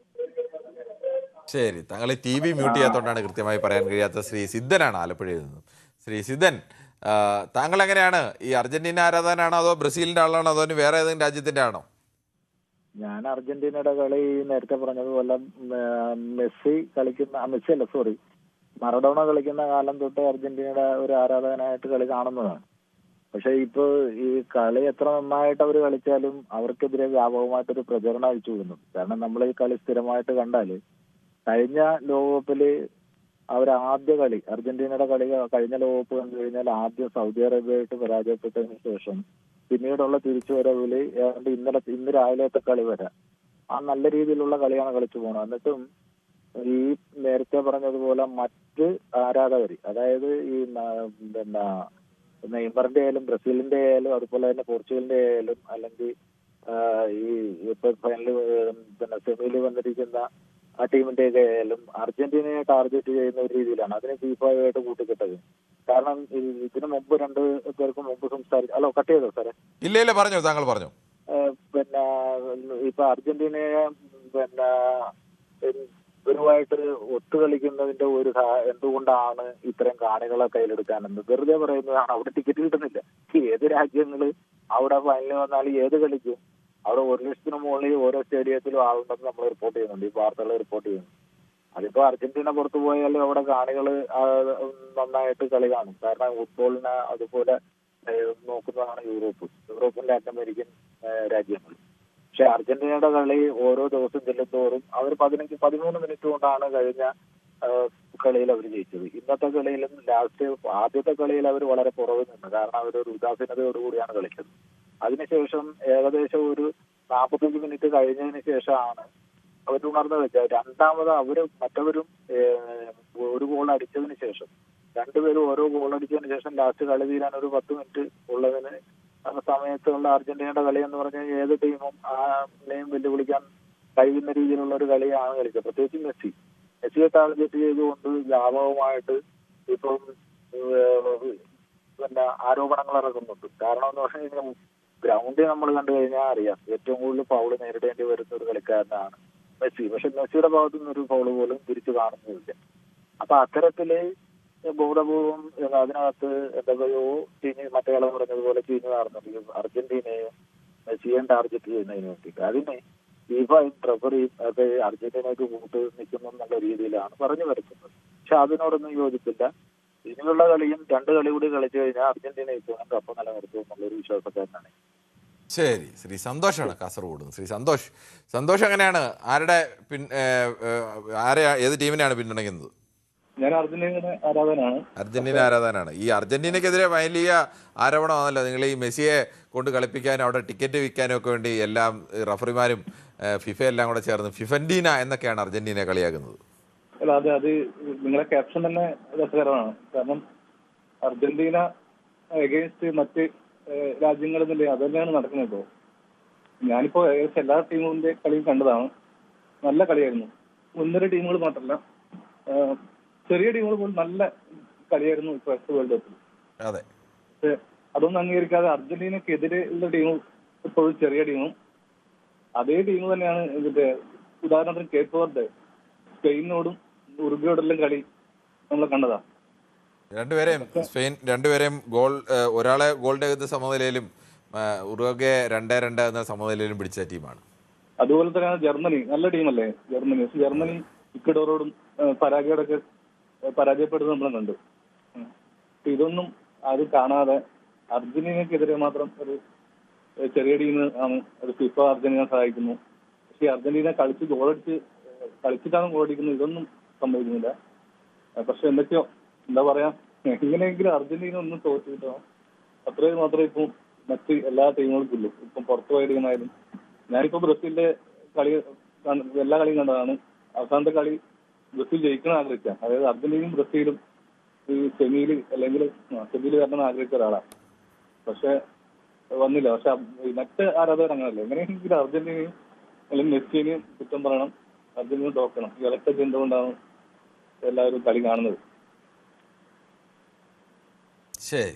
ശരി, താങ്കൾ ഈ TV മ്യൂട്ട് ചെയ്യാത്തോണ്ടാണ് കൃത്യമായി പറയാൻ കഴിയാത്ത. ശ്രീ സിദ്ധനാണ് ആലപ്പുഴയിൽ നിന്നും. ശ്രീ സിദ്ധൻ, താങ്കൾ എങ്ങനെയാണ്? ഈ അർജന്റീന ആരാധകനാണോ അതോ ബ്രസീലിന്റെ ആളാണോ അതോ വേറെ ഏതെങ്കിലും രാജ്യത്തിന്റെ ആണോ? ഞാൻ അർജന്റീനയുടെ കളി നേരത്തെ പറഞ്ഞതുപോലെ മെസ്സി മറഡോണ കളിക്കുന്ന കാലം തൊട്ട് അർജന്റീനയുടെ ഒരു ആരാധകനായിട്ട് കളി കാണുന്നതാണ്. പക്ഷെ ഇപ്പൊ ഈ കളി എത്ര നന്നായിട്ട് അവർ കളിച്ചാലും അവർക്കെതിരെ വ്യാപകമായിട്ടൊരു പ്രചരണം അയച്ചു വിടുന്നുണ്ട്. കാരണം നമ്മൾ ഈ കളി സ്ഥിരമായിട്ട് കണ്ടാല് കഴിഞ്ഞ ലോകകപ്പില് ആദ്യ കളി അർജന്റീനയുടെ കളി കഴിഞ്ഞ ലോകകപ്പ് കണ്ടു കഴിഞ്ഞാൽ ആദ്യം സൗദി അറേബ്യയായിട്ട് പരാജയപ്പെട്ടതിന് ശേഷം പിന്നീടുള്ള തിരിച്ചുവരവില് ഏതാണ്ട് ഇന്ന് രാവിലത്തെ കളി വരെ ആ നല്ല രീതിയിലുള്ള കളിയാണ് കളിച്ചു പോകുന്നത്. എന്നിട്ടും ഈ നേരത്തെ പറഞ്ഞതുപോലെ മറ്റ് ആരാധകർ, അതായത് ഈ നെയ്മറിന്റെ ആയാലും ബ്രസീലിന്റെ ആയാലും അതുപോലെ തന്നെ പോർച്ചുഗലിന്റെ ആയാലും അല്ലെങ്കിൽ ഈ ഇപ്പൊ ഫൈനല് സെമിയിൽ വന്നിരിക്കുന്ന ആ ടീമിന്റെ ആയാലും അർജന്റീനയെ ടാർഗറ്റ് ചെയ്യുന്ന ഒരു രീതിയിലാണ് അതിനെ ഫിഫയുമായിട്ട് കൂട്ടിക്കിട്ടത്. കാരണം ഇതിനു മുമ്പ് 2 പേർക്ക് മുമ്പ് ഹലോ കട്ട് ചെയ്തോ സാറേ? ഇല്ല, പറഞ്ഞു, താങ്കൾ പറഞ്ഞു. ഇപ്പൊ അർജന്റീനയെ ഇവരുമായിട്ട് ഒത്തുകളിക്കുന്നതിന്റെ എന്തുകൊണ്ടാണ് ഇത്രയും കാണികളെ കയ്യിലെടുക്കാനെന്ന് വെറുതെ പറയുന്നതാണ്. അവിടെ ടിക്കറ്റ് കിട്ടുന്നില്ല. ഏത് രാജ്യങ്ങള് അവിടെ ഫൈനലിൽ വന്നാൽ ഏത് കളിക്കും? അവിടെ 1 ലക്ഷത്തിന് മുകളിൽ ഓരോ സ്റ്റേഡിയത്തിലും ആളുണ്ടെന്ന് നമ്മൾ റിപ്പോർട്ട് ചെയ്യുന്നുണ്ട്, ഈ വാർത്തകൾ റിപ്പോർട്ട് ചെയ്യുന്നു. അതിപ്പോ അർജന്റീന പുറത്തു പോയാലും അവിടെ കാണികള് നന്നായിട്ട് കളി കാണും. കാരണം ഫുട്ബോളിനെ അതുപോലെ നോക്കുന്നതാണ് യൂറോപ്പിന്റെ അമേരിക്കൻ രാജ്യങ്ങൾ. പക്ഷെ അർജന്റീനയുടെ കളി ഓരോ ദിവസം ചെല്ലുന്തോറും അവർ 13 മിനിറ്റ് കൊണ്ടാണ് കഴിഞ്ഞ കളിയിൽ അവർ ജയിച്ചത്. ഇന്നത്തെ കളിയിലും ആദ്യത്തെ കളിയിൽ അവർ വളരെ പുറകിൽ നിന്ന്, കാരണം അവരൊരു ഉദാസീനതയോടുകൂടിയാണ് കളിച്ചത്. അതിനുശേഷം ഏകദേശം ഒരു 45 മിനിറ്റ് കഴിഞ്ഞതിന് ശേഷമാണ് അവർ ഉണർന്നു വെച്ചത്. രണ്ടാമത് മറ്റവരും ഒരു ഗോൾ അടിച്ചതിന് ശേഷം 2 പേരും ഓരോ ഗോൾ അടിച്ചതിന് ശേഷം ലാസ്റ്റ് കളി തീരാൻ ഒരു 10 മിനിറ്റ് ഉള്ളതിന് സമയത്തുള്ള അർജന്റീനയുടെ കളി എന്ന് പറഞ്ഞാൽ ഏത് ടീമും ആ നെയിം വെല്ലുവിളിക്കാൻ കഴിയുന്ന രീതിയിലുള്ള ഒരു കളിയാണ് കളിച്ചത്. പ്രത്യേകിച്ച് മെസ്സിയെ ടാർഗറ്റ് ചെയ്തുകൊണ്ട് വ്യാപകമായിട്ട് ഇപ്പം ആരോപണങ്ങൾ ഇറങ്ങുന്നുണ്ട്. കാരണം എന്ന് പറഞ്ഞു കഴിഞ്ഞാൽ ഗ്രൗണ്ടിൽ നമ്മൾ കണ്ടു കഴിഞ്ഞാൽ അറിയാം ഏറ്റവും കൂടുതൽ ഫൗള് നേരിടേണ്ടി വരുന്ന ഒരു കളിക്കാരനാണ് മെസ്സി. പക്ഷെ മെസ്സിയുടെ ഭാഗത്തു നിന്നൊരു ഫൗള് പോലും തിരിച്ചു കാണുന്നില്ല. അപ്പൊ അത്തരത്തില് ബോധപൂർവം അതിനകത്ത് എന്തൊക്കെയോ മറ്റേ ആളെ പറഞ്ഞതുപോലെ ചീഞ്ഞു നടന്നിട്ട് അർജന്റീനയും മെസ്സിയും ടാർഗറ്റ് ചെയ്യുന്നതിന് വേണ്ടിയിട്ട് അതിന് ഫിഫയും റഫറിയും ഒക്കെ അർജന്റീനയ്ക്ക് കൂട്ട് നിൽക്കുന്നു എന്നുള്ള രീതിയിലാണ് പറഞ്ഞു വരുത്തുന്നത്. പക്ഷെ അതിനോടൊന്നും യോജിപ്പില്ല. ഇനിയുള്ള കളിയും 2 കളി കൂടി കളിച്ചു കഴിഞ്ഞാൽ അർജന്റീന ഇപ്പോൾ കപ്പ് നിലനിർത്തും എന്നുള്ളൊരു വിശ്വാസക്കാരനാണ്. ശരി, ശ്രീ സന്തോഷാണ് കാസർഗോഡ്. ശ്രീ സന്തോഷ് എങ്ങനെയാണ്? ഏത് ടീമിനെയാണ് പിന്തുണയ്ക്കുന്നത്? ഞാൻ അർജന്റീന ആരാധകനാണ്. ഈ അർജന്റീനക്കെതിരെ വലിയ ആരോപണമാണല്ലോ, നിങ്ങൾ ഈ മെസ്സിയെ കൊണ്ട് കളിപ്പിക്കാനും അവിടെ ടിക്കറ്റ് വിൽക്കാനും ഒക്കെ വേണ്ടി എല്ലാം റഫറിമാരും ഫിഫ എല്ലാം കൂടെ ചേർന്ന് ഫിഫന്റീന എന്നൊക്കെയാണ് അർജന്റീനയെ കളിയാക്കുന്നത്. അല്ല, അത് നിങ്ങളെ ക്യാപ്ഷൻ തന്നെ രസകരമാണ്. കാരണം അർജന്റീന എഗെയിൻസ്റ്റ് മറ്റ് രാജ്യങ്ങളെന്നില്ലേ അത് തന്നെയാണ് നടക്കുന്നത്. ഇപ്പോൾ ഞാനിപ്പോ ഏകദേശം എല്ലാ ടീമിന്റെ കളിയും കണ്ടതാണ്. നല്ല കളിയായിരുന്നു. 1-2 ടീമുകൾ മാത്രമല്ല, ചെറിയ ടീമുകൾ പോലും നല്ല കളിയായിരുന്നു ഇപ്പൊ വേൾഡ് കപ്പിൽ. പക്ഷെ അതൊന്നും അംഗീകരിക്കാതെ അർജന്റീനക്കെതിരെ ഉള്ള ടീമും ഇപ്പോഴും ചെറിയ ടീമും അതേ ടീം തന്നെയാണ്. ഉദാഹരണത്തിന് കേപ്പ് വെർഡെ സ്പെയിനോടും ഉറുഗ്വേയോടെല്ലാം കളി നമ്മൾ കണ്ടതാ. രണ്ടുപേരെയും ഒരാളെ ഗോൾ രഹിത സമനിലയിലും ഉറുഗ്വെ 2-2 എന്ന സമനിലയിലും പിടിച്ച ടീമാണ്. അതുപോലെ തന്നെയാണ് ജർമ്മനി, നല്ല ടീമല്ലേ ജർമ്മനി. പക്ഷെ ജർമ്മനി ഇക്വഡോറോടും പരാഗ്വേയോടൊക്കെ പരാജയപ്പെടുന്നത് നമ്മൾ കണ്ടു. ഇതൊന്നും ആരും കാണാതെ അർജന്റീനക്കെതിരെ മാത്രം ഒരു ചെറിയ ടീം ആണ് ഒരു ഫിഫ അർജന്റീന സഹായിക്കുന്നു. പക്ഷെ അർജന്റീന കളിച്ചിട്ടാണ് ഗോളടിക്കുന്നത്. ഇതൊന്നും സംഭവിക്കുന്നില്ല. പക്ഷെ എന്തൊക്കെയോ എന്താ പറയാ, എങ്ങനെയെങ്കിലും അർജന്റീന ഒന്നും തോറ്റു കിട്ടണം, അത്രയും മാത്രമേ ഇപ്പം മറ്റ് എല്ലാ ടീമുകൾക്കും ഉള്ളൂ. ഇപ്പം പുറത്തുപോയ ടീമായാലും ഞാനിപ്പോ ബ്രസീലിന്റെ എല്ലാ കളിയും കണ്ടതാണ്. അവസാനത്തെ കളി ബ്രസീൽ ജയിക്കണം ആഗ്രഹിക്കാം. അതായത് അർജന്റീനയും ബ്രസീലും സെമിയിൽ അല്ലെങ്കിൽ സെമിയിൽ വരണം ആഗ്രഹിച്ച ഒരാളാണ്. പക്ഷെ വന്നില്ല. പക്ഷെ മറ്റ് ആരാധകർ അങ്ങനല്ലേ, എങ്ങനെയെങ്കിലും അർജന്റീനയും അല്ലെങ്കിൽ മെസ്സിനെയും കുറ്റം പറയണം, അർജന്റീന തോക്കണം. ഈ ഒരൊറ്റ ചിന്ത കൊണ്ടാണ് എല്ലാവരും കളി കാണുന്നത്. ശരി,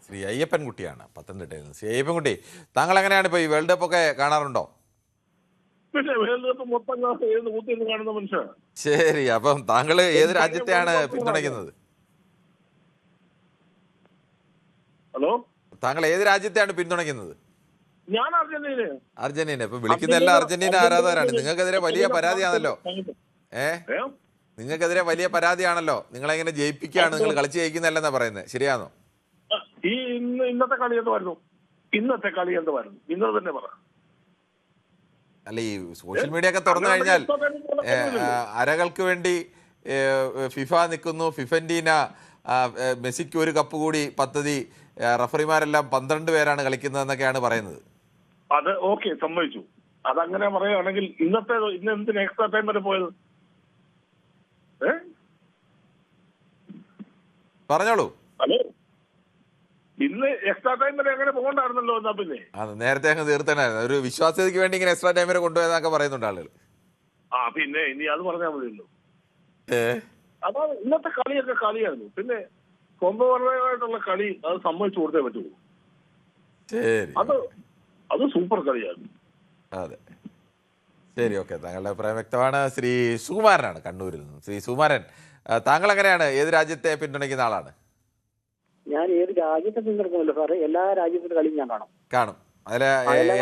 ശ്രീ അയ്യപ്പൻകുട്ടിയാണ് പത്തനംതിട്ടയിൽ നിന്ന്. ശ്രീ അയ്യപ്പൻകുട്ടി, താങ്കൾ എങ്ങനെയാണ് ഇപ്പോൾ ഈ വേൾഡ് കപ്പ് ഒക്കെ കാണാറുണ്ടോ? പിന്നെ വേൾഡ് കപ്പ് മൊത്തം കാണുന്ന മനുഷ്യനാണ്. ശരി, അപ്പം താങ്കൾ ഏത് രാജ്യത്തെയാണ് പിന്തുണയ്ക്കുന്നത്? ഹലോ, താങ്കൾ ഏത് രാജ്യത്തെയാണ് പിന്തുണയ്ക്കുന്നത്? ഞാൻ അർജന്റീന. അർജന്റീന. ഇപ്പൊ വിളിക്കുന്ന എല്ലാ അർജന്റീന ആരാധകരാണ്. നിങ്ങൾക്കെതിരെ വലിയ പരാതിയാണല്ലോ. നിങ്ങൾക്കെതിരെ വലിയ പരാതിയാണല്ലോ. നിങ്ങളെങ്ങനെ ജയിപ്പിക്കുകയാണ്, നിങ്ങൾ കളിച്ച് ജയിക്കുന്നതല്ലെന്നാ പറയുന്നത്. ശരിയാണോ? ഈ ഇന്നത്തെ കളി എന്തുവായിരുന്നു? ഇന്നത് തന്നെ പറ. അല്ല, ഈ സോഷ്യൽ മീഡിയ ഒക്കെ തുറന്നു കഴിഞ്ഞാൽ അരകൾക്ക് വേണ്ടി ഫിഫ നിൽക്കുന്നു, ഫിഫന്റീന മെസ്സിക്ക് ഒരു കപ്പ് കൂടി പദ്ധതി, റഫറിമാരെല്ലാം 12 പേരാണ് കളിക്കുന്നതെന്നൊക്കെയാണ് പറയുന്നത്. അത് ഓക്കെ, സമ്മതിച്ചു. അതങ്ങനെ പറയുകയാണെങ്കിൽ ഇന്ന് എന്തിന് എക്സ്ട്രാ ടൈം വരെ പോയത്? പറഞ്ഞോളൂ. ഹലോ, ഇന്ന് എക്സ്ട്രാ ടൈം വരെ അങ്ങനെ പോകണ്ടായിരുന്നല്ലോ. എന്നാ പിന്നെ നേരത്തെ അങ്ങ് തീർത്തനായിരുന്നു. ഒരു വിശ്വാസ്യതയ്ക്ക് വേണ്ടി ഇങ്ങനെ എക്സ്ട്രാ ടൈം വരെ കൊണ്ടുപോയതൊക്കെ പറയുന്നുണ്ട് ആളുകൾ. പിന്നെ ഇനി അത് പറഞ്ഞാൽ മതിയല്ലോ. അതാണ് ഇന്നത്തെ കളിയൊക്കെ കളിയായിരുന്നു. പിന്നെ സ്വന്തപരമായിട്ടുള്ള കളി അത് സമ്മതിച്ചു കൊടുത്തേ പറ്റുള്ളൂ. അത് സൂപ്പർ കളിയായിരുന്നു. അതെ, ശരി, ഓക്കെ. താങ്കളുടെ അഭിപ്രായം വ്യക്തമാണ്. ശ്രീ സുകുമാരനാണ് കണ്ണൂരിൽ നിന്ന്. ശ്രീ സുകുമാരൻ, താങ്കൾ എങ്ങനെയാണ്, ഏത് രാജ്യത്തെ പിന്തുണയ്ക്കുന്ന ആളാണ്? ഞാൻ ഏത് രാജ്യത്തെ പിന്തുണക്കുന്നില്ല സാറേ, എല്ലാ രാജ്യത്തിന്റെ കളിയും ഞാൻ കാണും.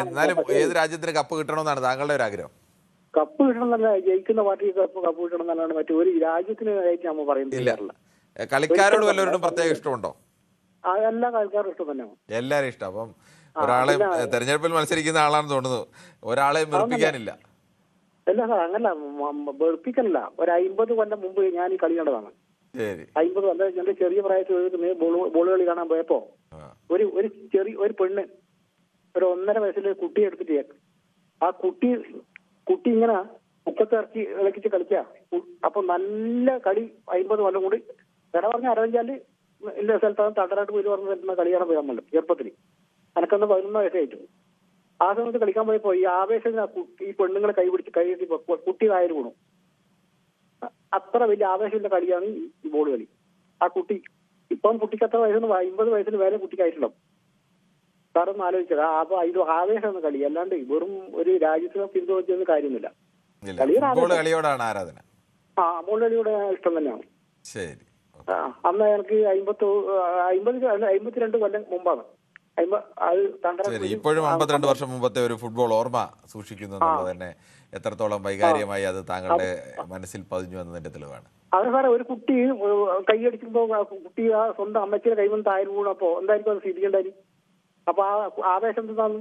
എന്നാലും ഏത് രാജ്യത്തിന് കപ്പ് കിട്ടണമെന്നാണ് താങ്കളുടെ ഒരു ആഗ്രഹം? കപ്പ് കിട്ടണമെന്നല്ല, ജയിക്കുന്ന പാർട്ടിക്ക് കപ്പ് കിട്ടണം എന്നല്ലാണ്ട് മറ്റൊരു രാജ്യത്തിന് നമ്മൾ പറയുന്നില്ല. കളിക്കാരോട് വല്ലവരോടും പ്രത്യേക ഇഷ്ടമുണ്ടോ? എല്ലാ കളിക്കാരും ഇഷ്ടം തന്നെയാണ്. എല്ലാരും ഇഷ്ടം. അപ്പം ഒരാളെ തെരഞ്ഞെടുപ്പിൽ മത്സരിക്കുന്ന ആളാണെന്ന് തോന്നുന്നു, ഒരാളെ വെറുപ്പിക്കാനില്ല. അല്ല സാർ, അങ്ങനല്ല, വെറുപ്പിക്കല്ല. ഒരു 50 കൊല്ലം മുമ്പ് ഞാൻ ഈ കളി കണ്ടതാണ്. 50 കൊല്ലം എന്റെ ചെറിയ പ്രായത്തിൽ ബോൾ കളി കാണാൻ പോയപ്പോ ഒരു പെണ്ണ് ഒരു 1.5 വയസ്സിൽ കുട്ടിയെ എടുത്തിട്ട് ആ കുട്ടി ഇങ്ങനെ മുക്കത്ത് ഇളക്കിച്ച് കളിക്കുക. അപ്പൊ നല്ല കളി 50 കൊല്ലം കൂടി വില പറഞ്ഞ അരവഞ്ചാല് എല്ലാ സ്ഥലത്താണ് തടറായിട്ട് പോയി പറഞ്ഞ് വരുന്ന കളിയാണ് പോയി നമ്മൾ ചെറുപ്പത്തിൽ. എനക്കൊന്ന് 11 വയസ്സായിട്ടു. ആ സമയത്ത് കളിക്കാൻ പോയപ്പോ ഈ ആവേശം ഈ പെണ്ണുങ്ങളെ കൈപിടിച്ച് കുട്ടി കായൽ വീണു. അത്ര വലിയ ആവേശമുള്ള കളിയാണ് ഈ ബോൾ കളി. ആ കുട്ടി ഇപ്പം കുട്ടിക്ക് അത്ര വയസ്സൊന്നും 50 വയസ്സിന് വേറെ കുട്ടിക്കായിട്ടുണ്ടാവും. സാറൊന്ന് ആലോചിച്ചത്. അപ്പൊ ഇത് ആവേശമാണ് കളി, അല്ലാണ്ട് വെറും ഒരു രാജ്യത്തിന് പിന്തുണച്ചൊന്നും കാര്യമൊന്നുമില്ല. കളിയോടാണ് ആരാധന. ബോൾ കളിയോട് ഇഷ്ടം തന്നെയാണ്. ശരി, അന്ന് എനിക്ക് 52 കൊല്ലം മുമ്പാണ്. ഇപ്പോഴും 52 വർഷം മുമ്പത്തെ ഒരു ഫുട്ബോൾ ഓർമ്മ സൂക്ഷിക്കുന്നു എന്നുള്ളത് തന്നെ എത്രത്തോളം വൈകാരികമായി അത് താങ്കളുടെ മനസ്സിൽ പതിഞ്ഞു എന്നതിന്റെ തെളിവാണ്. അതെ സാറേ, ഒരു കുട്ടി കൈയടിക്കുമ്പോ കുട്ടി ആ സ്വന്തം അമ്മച്ചിയുടെ കൈവന്ന് താഴെ വീണപ്പോ എന്തായിരിക്കും അത് സ്ഥിതിയുണ്ടായിരിക്കും. അപ്പൊ ആ ആവേശം എന്താണ്?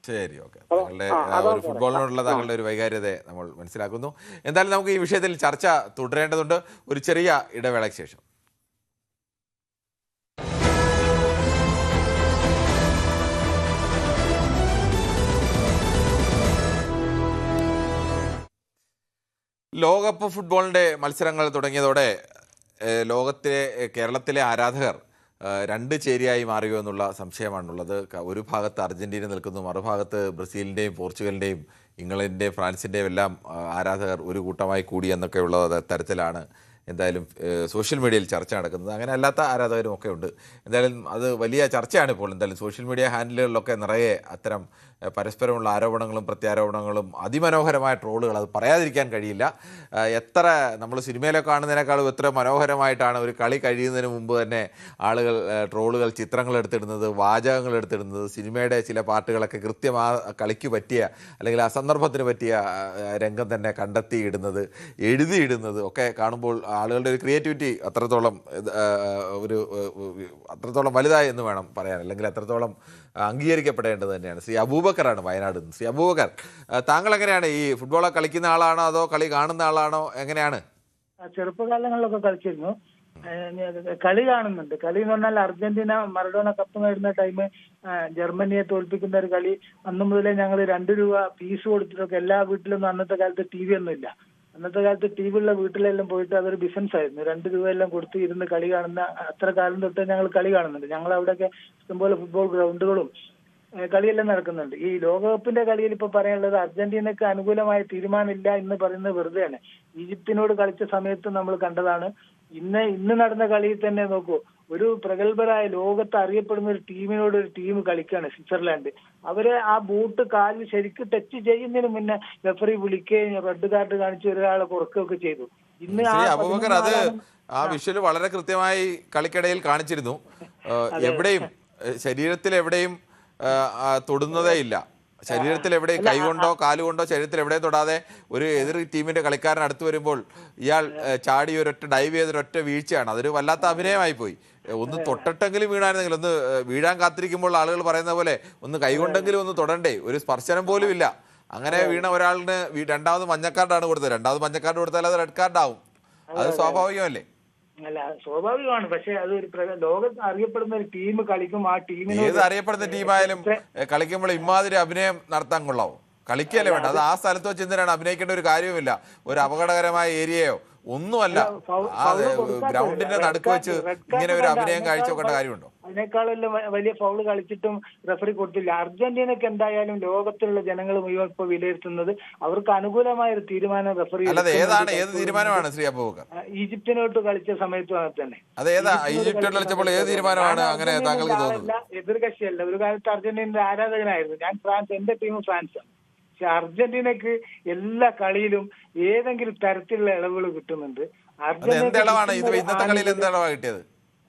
ശരി, ഓക്കെ. താങ്കളുടെ ഒരു ഫുട്ബോളിനോടുള്ള താങ്കളുടെ ഒരു വൈകാര്യതയെ നമ്മൾ മനസ്സിലാക്കുന്നു. എന്തായാലും നമുക്ക് ഈ വിഷയത്തിൽ ചർച്ച തുടരേണ്ടതുണ്ട്. ഒരു ചെറിയ ഇടവേളയ്ക്ക് ശേഷം. ലോകകപ്പ് ഫുട്ബോളിൻ്റെ മത്സരങ്ങൾ തുടങ്ങിയതോടെ കേരളത്തിലെ ആരാധകർ 2 ചേരിയായി മാറിയോ എന്നുള്ള സംശയമാണുള്ളത്. ഒരു ഭാഗത്ത് അർജന്റീന നിൽക്കുന്നു, മറുഭാഗത്ത് ബ്രസീലിൻ്റെയും പോർച്ചുഗലിൻ്റെയും ഇംഗ്ലണ്ടിൻ്റെയും ഫ്രാൻസിൻ്റെയും എല്ലാം ആരാധകർ ഒരു കൂട്ടമായി കൂടി എന്നൊക്കെയുള്ള തരത്തിലാണ് എന്തായാലും സോഷ്യൽ മീഡിയയിൽ ചർച്ച നടക്കുന്നത്. അങ്ങനെ അല്ലാത്ത ആരാധകരും ഒക്കെ ഉണ്ട്. എന്തായാലും അത് വലിയ ചർച്ചയാണ് ഇപ്പോൾ. എന്തായാലും സോഷ്യൽ മീഡിയ ഹാൻഡിലുകളിലൊക്കെ നിറയെ അത്തരം പരസ്പരമുള്ള ആരോപണങ്ങളും പ്രത്യാരോപണങ്ങളും അതിമനോഹരമായ ട്രോളുകൾ, അത് പറയാതിരിക്കാൻ കഴിയില്ല. എത്ര നമ്മൾ സിനിമയിലൊക്കെ കാണുന്നതിനേക്കാളും എത്ര മനോഹരമായിട്ടാണ് ഒരു കളി കഴിയുന്നതിന് മുമ്പ് തന്നെ ആളുകൾ ട്രോളുകൾ, ചിത്രങ്ങൾ എടുത്തിടുന്നത്, വാചകങ്ങൾ എടുത്തിടുന്നത്, സിനിമയുടെ ചില പാട്ടുകളൊക്കെ കൃത്യം ആ കളിക്ക് പറ്റിയ അല്ലെങ്കിൽ ആ സന്ദർഭത്തിന് പറ്റിയ രംഗം തന്നെ കണ്ടെത്തിയിടുന്നത്, എഴുതിയിടുന്നത് ഒക്കെ കാണുമ്പോൾ ആളുകളുടെ ഒരു ക്രിയേറ്റിവിറ്റി അത്രത്തോളം അത്രത്തോളം വലുതായി എന്ന് വേണം പറയാൻ, അല്ലെങ്കിൽ അത്രത്തോളം അംഗീകരിക്കപ്പെടേണ്ടത് തന്നെയാണ്. ശ്രീ അബൂബക്കറാണ് വയനാട് നിന്ന്. ശ്രീ അബൂബക്കർ, താങ്കൾ എങ്ങനെയാണ്, ഈ ഫുട്ബോൾ കളിക്കുന്ന ആളാണോ അതോ കളി കാണുന്ന ആളാണോ, എങ്ങനെയാണ്? ചെറുപ്പകാലങ്ങളിലൊക്കെ കളിച്ചിരുന്നു. കളി കാണുന്നുണ്ട്. കളി എന്ന് പറഞ്ഞാൽ അർജന്റീന മറഡോണ കപ്പ് നേടുന്ന ടൈം ജർമ്മനിയെ തോൽപ്പിക്കുന്ന ഒരു കളി, അന്നു മുതലേ ഞങ്ങൾ 2 രൂപ ഫീസ് കൊടുത്തിട്ടൊക്കെ, എല്ലാ വീട്ടിലൊന്നും അന്നത്തെ കാലത്ത് TV ഒന്നും ഇല്ല. അന്നത്തെ കാലത്ത് TV ഉള്ള വീട്ടിലെല്ലാം പോയിട്ട് അതൊരു ബിസിനസ് ആയിരുന്നു. 2 രൂപ എല്ലാം കൊടുത്ത് ഇരുന്ന് കളി കാണുന്ന അത്ര കാലം തൊട്ട് ഞങ്ങൾ കളി കാണുന്നുണ്ട്. ഞങ്ങൾ അവിടെയൊക്കെ ഇഷ്ടംപോലെ ഫുട്ബോൾ ഗ്രൗണ്ടുകളും കളിയെല്ലാം നടക്കുന്നുണ്ട്. ഈ ലോകകപ്പിന്റെ കളിയിൽ ഇപ്പൊ പറയാനുള്ളത് അർജന്റീനക്ക് അനുകൂലമായ തീരുമാനമില്ല എന്ന് പറയുന്നത് വെറുതെയാണ്. ഈജിപ്തിനോട് കളിച്ച സമയത്ത് നമ്മൾ കണ്ടതാണ്. ഇന്ന് നടന്ന കളിയിൽ തന്നെ നോക്കൂ, ഒരു പ്രഗത്ഭരായ ലോകത്ത് അറിയപ്പെടുന്ന ഒരു ടീമിനോട് ഒരു ടീം കളിക്കുകയാണ്, സ്വിറ്റ്സർലാൻഡ്. അവരെ ആ ബൂട്ട് കാലിൽ ശരിക്കും ടച്ച് ചെയ്യുന്നതിന് മുന്നേ റെഫറി വിളിക്കുകയും റെഡ് കാർഡ് കാണിച്ച് ഒരാളെ കുറക്കുകയൊക്കെ ചെയ്തു. ഇന്ന് അബൂബക്കർ, അത് ആ വിഷ്വൽ വളരെ കൃത്യമായി കളിക്കിടയിൽ കാണിച്ചിരുന്നു. എവിടെയും ശരീരത്തിൽ എവിടെയും തൊടുന്നതേ ഇല്ല. ശരീരത്തിൽ എവിടെയും കൈകൊണ്ടോ കാലുകൊണ്ടോ ശരീരത്തിൽ എവിടെയും തൊടാതെ ഒരു എതിർ ടീമിന്റെ കളിക്കാരൻ അടുത്ത് വരുമ്പോൾ ഇയാൾ ചാടി ഒരൊറ്റ ഡൈവ് ചെയ്തൊരൊറ്റ വീഴ്ചയാണ്. അതൊരു വല്ലാത്ത അഭിനയമായി പോയി. ഒന്ന് തൊട്ടിട്ടെങ്കിലും വീണായിരുന്നെങ്കിൽ, ഒന്ന് വീഴാൻ കാത്തിരിക്കുമ്പോൾ ആളുകൾ പറയുന്ന പോലെ ഒന്ന് കൈകൊണ്ടെങ്കിലും ഒന്ന് തൊടണ്ടേ, ഒരു സ്പർശനം പോലും ഇല്ല. അങ്ങനെ വീണ ഒരാളിന് രണ്ടാമത് മഞ്ഞക്കാർഡാണ് കൊടുത്തത്. രണ്ടാമത് മഞ്ഞക്കാർഡ് കൊടുത്താൽ അത് റെഡ് കാർഡാവും. അത് സ്വാഭാവികമല്ലേ? അല്ല, സ്വാഭാവികമാണ്. പക്ഷെ അത് ഒരു ലോകത്ത് അറിയപ്പെടുന്ന ഒരു ടീം കളിക്കും, ആ ടീമിന് ഏത് അറിയപ്പെടുന്ന ടീമായാലും കളിക്കുമ്പോൾ ഇമാതിരി അഭിനയം നടത്താൻ കൊള്ളാവോ? കളിക്കല്ലേ വേണ്ട. അത് ആ സ്ഥലത്ത് വെച്ച് എന്തിനാണ് അഭിനയിക്കേണ്ട ഒരു കാര്യവുമില്ല. ഒരു അപകടകരമായ ഏരിയയോ ഒന്നുമല്ല. ഗ്രൗണ്ടിന്റെ നടുക്ക് വെച്ച് ഇങ്ങനെ ഒരു അഭിനയം കാഴ്ചവെക്കേണ്ട കാര്യമുണ്ടോ? അതിനേക്കാളെല്ലാം വലിയ ഫൗള് കളിച്ചിട്ടും റെഫറി കൊടുത്തില്ല. അർജന്റീനക്ക് എന്തായാലും ലോകത്തിലുള്ള ജനങ്ങൾ മുഴുവൻ ഇപ്പൊ വിലയിരുത്തുന്നത് അവർക്ക് അനുകൂലമായ ഒരു തീരുമാനം റെഫറി. ഏത് തീരുമാനമാണ് ശ്രീ അബൂബക്കർ? ഈജിപ്തിനോട്ട് കളിച്ച സമയത്തും അങ്ങനെ തന്നെ. അതേതാ ഈജിപ്തിനോട്ട് കളിച്ചപ്പോൾ ഏത് തീരുമാനമാണ് അങ്ങനെ താങ്കൾക്ക് തോന്നുന്നത്? എതിർകക്ഷിയല്ല. ഒരു കാലത്ത് അർജന്റീനയുടെ ആരാധകനായിരുന്നു ഞാൻ. എന്റെ ടീം ഫ്രാൻസാണ്. പക്ഷെ അർജന്റീനക്ക് എല്ലാ കളിയിലും ഏതെങ്കിലും തരത്തിലുള്ള ഇളവുകൾ കിട്ടുന്നുണ്ട്.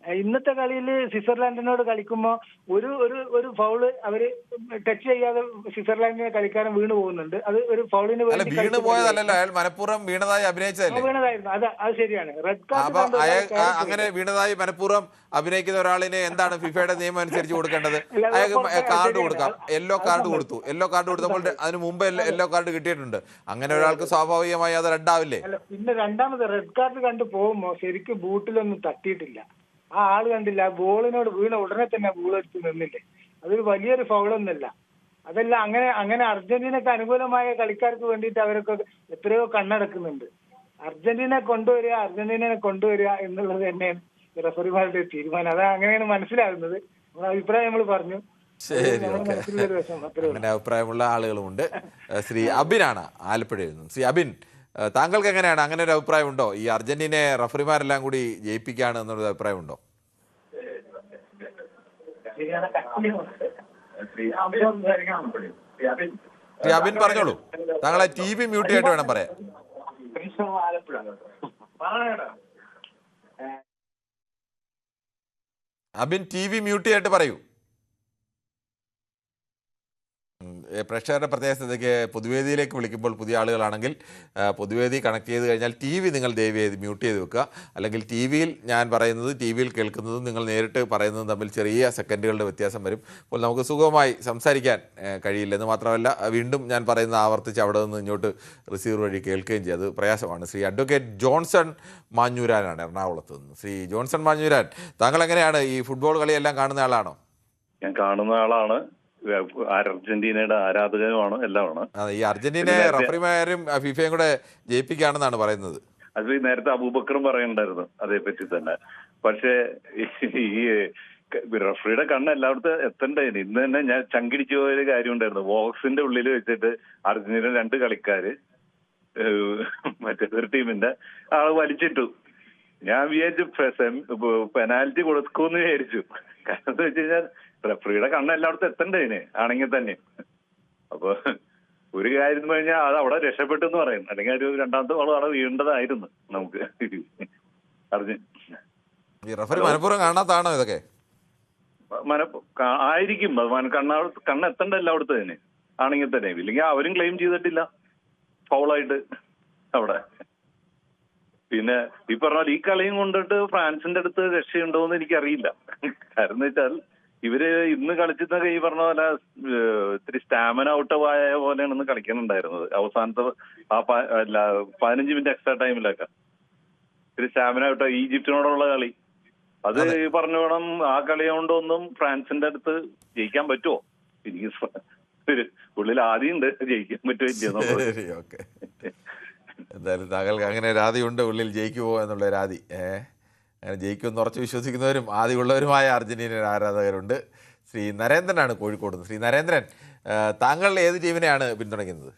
ഇന്നത്തെ കളിയിൽ സ്വിറ്റ്സർലാൻഡിനോട് കളിക്കുമ്പോൾ ഒരു ഫൗള് അവര് ടച്ച് ചെയ്യാതെ സ്വിറ്റ്സർലാൻഡിനെ കളിക്കാരൻ വീണ് പോകുന്നുണ്ട്. അത് ഒരു ഫൗളിന് വീണ് പോയതല്ലല്ലോ, അയാൾ മനഃപൂർവ്വം വീണതായി അഭിനയിച്ചതല്ലേ? വീണതായിരുന്നു. അത് ശരിയാണ്. റെഡ് കാർഡ് അങ്ങനെ വീണതായി മനഃപൂർവ്വം അഭിനയിക്കുന്ന ഒരാളിന് എന്താണ് ഫിഫയുടെ നിയമം അനുസരിച്ച് കൊടുക്കേണ്ടത്? അയാൾക്ക് കാർഡ് കൊടുക്കാം. യെല്ലോ കാർഡ് കൊടുത്തപ്പോൾ അതിന് മുമ്പ് യെല്ലോ കാർഡ് കിട്ടിയിട്ടുണ്ട്. അങ്ങനെ ഒരാൾക്ക് സ്വാഭാവികമായി അത് റെഡാവില്ലേ? പിന്നെ രണ്ടാമത് റെഡ് കാർഡ് കണ്ടു പോകുമ്പോ ശരിക്കും ബൂട്ടിലൊന്നും തട്ടിയിട്ടില്ല. ആ ആള് കണ്ടില്ല, ബോളിനോട് വീണ ഉടനെ തന്നെ ബോൾ എടുത്ത് നിന്നില്ലേ. അതൊരു വലിയൊരു ഫൗളൊന്നുമല്ല. അതല്ല, അങ്ങനെ അർജന്റീനക്ക് അനുകൂലമായ കളിക്കാർക്ക് വേണ്ടിയിട്ട് അവരൊക്കെ എത്രയോ കണ്ണടക്കുന്നുണ്ട്. അർജന്റീനയെ കൊണ്ടുവരിക എന്നുള്ളത് തന്നെയാണ് റഫറിമാരുടെ തീരുമാനം. അത് അങ്ങനെയാണ് മനസ്സിലാകുന്നത്. നമ്മുടെ അഭിപ്രായം നമ്മൾ പറഞ്ഞു. ശരി, അങ്ങനെ അഭിപ്രായമുള്ള ആളുകളുമുണ്ട്. ശ്രീ അബിനാണ് ആലപ്പുഴയിൽ നിന്നും. ശ്രീ അബിൻ, താങ്കൾക്ക് എങ്ങനെയാണ്, അങ്ങനെ ഒരു അഭിപ്രായം ഉണ്ടോ? ഈ അർജന്റീനയെ റഫറിമാരെല്ലാം കൂടി ജയിപ്പിക്കുകയാണ് എന്നുള്ളൊരു അഭിപ്രായം ഉണ്ടോ? ശ്രീ അബിൻ പറഞ്ഞോളൂ. താങ്കളെ TV മ്യൂട്ട് ചെയ്തിട്ട് വേണം പറയാൻ. അബിൻ TV മ്യൂട്ട് ചെയ്തിട്ട് പറയൂ. പ്രേക്ഷകരുടെ പ്രത്യേക സ്ഥിതിക്ക് പൊതുവേദിയിലേക്ക് വിളിക്കുമ്പോൾ പുതിയ ആളുകളാണെങ്കിൽ പൊതുവേദി കണക്ട് ചെയ്ത് കഴിഞ്ഞാൽ TV നിങ്ങൾ ദയവ് ചെയ്ത് മ്യൂട്ട് ചെയ്ത് വെക്കുക. അല്ലെങ്കിൽ TV-യിൽ ഞാൻ പറയുന്നത് TV-യിൽ കേൾക്കുന്നതും നിങ്ങൾ നേരിട്ട് പറയുന്നതും തമ്മിൽ ചെറിയ സെക്കൻഡുകളുടെ വ്യത്യാസം വരും. അപ്പോൾ നമുക്ക് സുഖമായി സംസാരിക്കാൻ കഴിയില്ല. എന്ന് മാത്രമല്ല, വീണ്ടും ഞാൻ പറയുന്നത് ആവർത്തിച്ച് അവിടെ നിന്ന് ഇങ്ങോട്ട് റിസീവർ വഴി കേൾക്കുകയും ചെയ്യും. അത് പ്രയാസമാണ്. ശ്രീ അഡ്വക്കേറ്റ് ജോൺസൺ മാഞ്ഞൂരാനാണ് എറണാകുളത്ത് നിന്ന്. ശ്രീ ജോൺസൺ മാഞ്ഞൂരാൻ, താങ്കൾ എങ്ങനെയാണ്, ഈ ഫുട്ബോൾ കളിയെല്ലാം കാണുന്ന ആളാണോ? ഞാൻ കാണുന്ന ആളാണ്. അർജന്റീനയുടെ ആരാധകനുമാണ്, എല്ലാമാണ്. ഈ അർജന്റീന റഫറിമാരും ഫിഫയും കൂടെ ജയിപ്പിക്കുകയാണെന്നാണ് പറയുന്നത്. അത് നേരത്തെ അബൂബക്കറും പറയണ്ടായിരുന്നു അതേപറ്റി തന്നെ. പക്ഷേ ഈ റഫറിയുടെ കണ്ണ് എല്ലായിടത്തും എത്തണ്ടേ. ഇന്ന് തന്നെ ഞാൻ ചങ്കിടിച്ചു പോയൊരു കാര്യം ഉണ്ടായിരുന്നു. ബോക്സിന്റെ ഉള്ളിൽ വെച്ചിട്ട് അർജന്റീന 2 കളിക്കാര് മറ്റേ ഒരു ടീമിന്റെ ആള് വലിച്ചിട്ടു. ഞാൻ വിചാരിച്ചു പെനാൽറ്റി കൊടുക്കുമെന്ന് വിചാരിച്ചു. കാരണം എന്താ വെച്ച് കഴിഞ്ഞാൽ റെഫറിയുടെ കണ്ണ് എല്ലായിടത്തും എത്തണ്ടേനെ ആണെങ്കിൽ തന്നെ. അപ്പൊ ഒരു കാര്യം കഴിഞ്ഞാൽ അത് അവിടെ രക്ഷപ്പെട്ടു എന്ന് പറയും, അല്ലെങ്കിൽ ഒരു രണ്ടാമത്തെ ബോൾ അവിടെ വീഴേണ്ടതായിരുന്നു നമുക്ക്. മനഃപൂർവ്വം കാണാത്താണോ ഇതൊക്കെ? ആയിരിക്കും, കണ്ണെത്തണ്ട എല്ലായിടത്തും തന്നെ ആണെങ്കിൽ തന്നെ. ഇല്ലെങ്കിൽ അവരും ക്ലെയിം ചെയ്തിട്ടില്ല ഫൗളായിട്ട് അവിടെ. പിന്നെ ഈ പറഞ്ഞ ഈ കളിയും കൊണ്ടിട്ട് ഫ്രാൻസിന്റെ അടുത്ത് രക്ഷയുണ്ടോന്ന് എനിക്കറിയില്ല. കാരണം എന്ന് വെച്ചാൽ ഇവര് ഇന്ന് കളിച്ചിരുന്ന ഈ പറഞ്ഞ പോലെ ഇത്തിരി സ്റ്റാമിന ഔട്ട് ആയ പോലെയാണ് ഇന്ന് കളിക്കുന്നുണ്ടായിരുന്നത്. അവസാനത്തെ ആ 15 മിനിറ്റ് എക്സ്ട്രാ ടൈമിലൊക്കെ ഇത്തിരി സ്റ്റാമിന ഔട്ട്. ഈജിപ്തിനോടുള്ള കളി അത് പറഞ്ഞു വേണം. ആ കളി കൊണ്ടൊന്നും ഫ്രാൻസിന്റെ അടുത്ത് ജയിക്കാൻ പറ്റുമോ? എനിക്ക് ഉള്ളിൽ ആദ്യം ഉണ്ട് ജയിക്കാൻ പറ്റുമോ. എന്തായാലും താങ്കൾക്ക് അങ്ങനെ രാതിയുണ്ട്, ഉള്ളിൽ ജയിക്കുമോ എന്നുള്ള രാതി. അങ്ങനെ ജയിക്കുമെന്ന് ഉറച്ച് വിശ്വസിക്കുന്നവരും ആദ്യമുള്ളവരുമായ അർജന്റീന ആരാധകരുണ്ട്. ശ്രീ നരേന്ദ്രനാണ് കോഴിക്കോട് നിന്ന്. ശ്രീ നരേന്ദ്രൻ, താങ്കൾ ഏത് ടീമിനെയാണ് പിന്തുണയ്ക്കുന്നത്?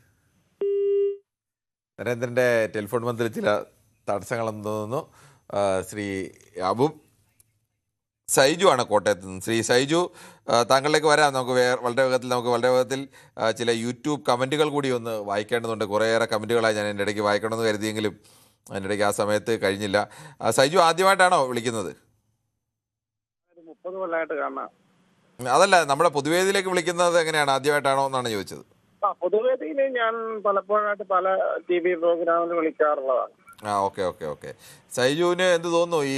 നരേന്ദ്രൻ്റെ ടെലിഫോൺ ബന്ധത്തിൽ ചില തടസ്സങ്ങളെന്ന് തോന്നുന്നു. ശ്രീ സൈജു ആണ് കോട്ടയത്ത് നിന്ന്. ശ്രീ സൈജു, താങ്കളിലേക്ക് വരാം. നമുക്ക് വളരെ വേഗത്തിൽ ചില യൂട്യൂബ് കമൻറ്റുകൾ കൂടി ഒന്ന് വായിക്കേണ്ടതുണ്ട്. കുറേയേറെ കമൻറ്റുകളായി ഞാൻ എൻ്റെ ഇടയ്ക്ക് വായിക്കണമെന്ന് കരുതിയെങ്കിലും അതിൻ്റെ ഇടയ്ക്ക് ആ സമയത്ത് കഴിഞ്ഞില്ല. സൈജു, ആദ്യമായിട്ടാണോ വിളിക്കുന്നത്? 30 കൊല്ലമായിട്ട് കാണാം. അതല്ല, നമ്മുടെ പൊതുവേദിയിലേക്ക് വിളിക്കുന്നത് എങ്ങനെയാണ്? ആദ്യമായിട്ടാണോ എന്നാണ് ചോദിച്ചത്. പൊതുവേദിയിൽ ഞാൻ പലപ്പോഴായിട്ട് പല TV പ്രോഗ്രാമിൽ വിളിക്കാറുള്ളതാണ്. ഓക്കെ. സൈജുവിന് എന്ത് തോന്നുന്നു? ഈ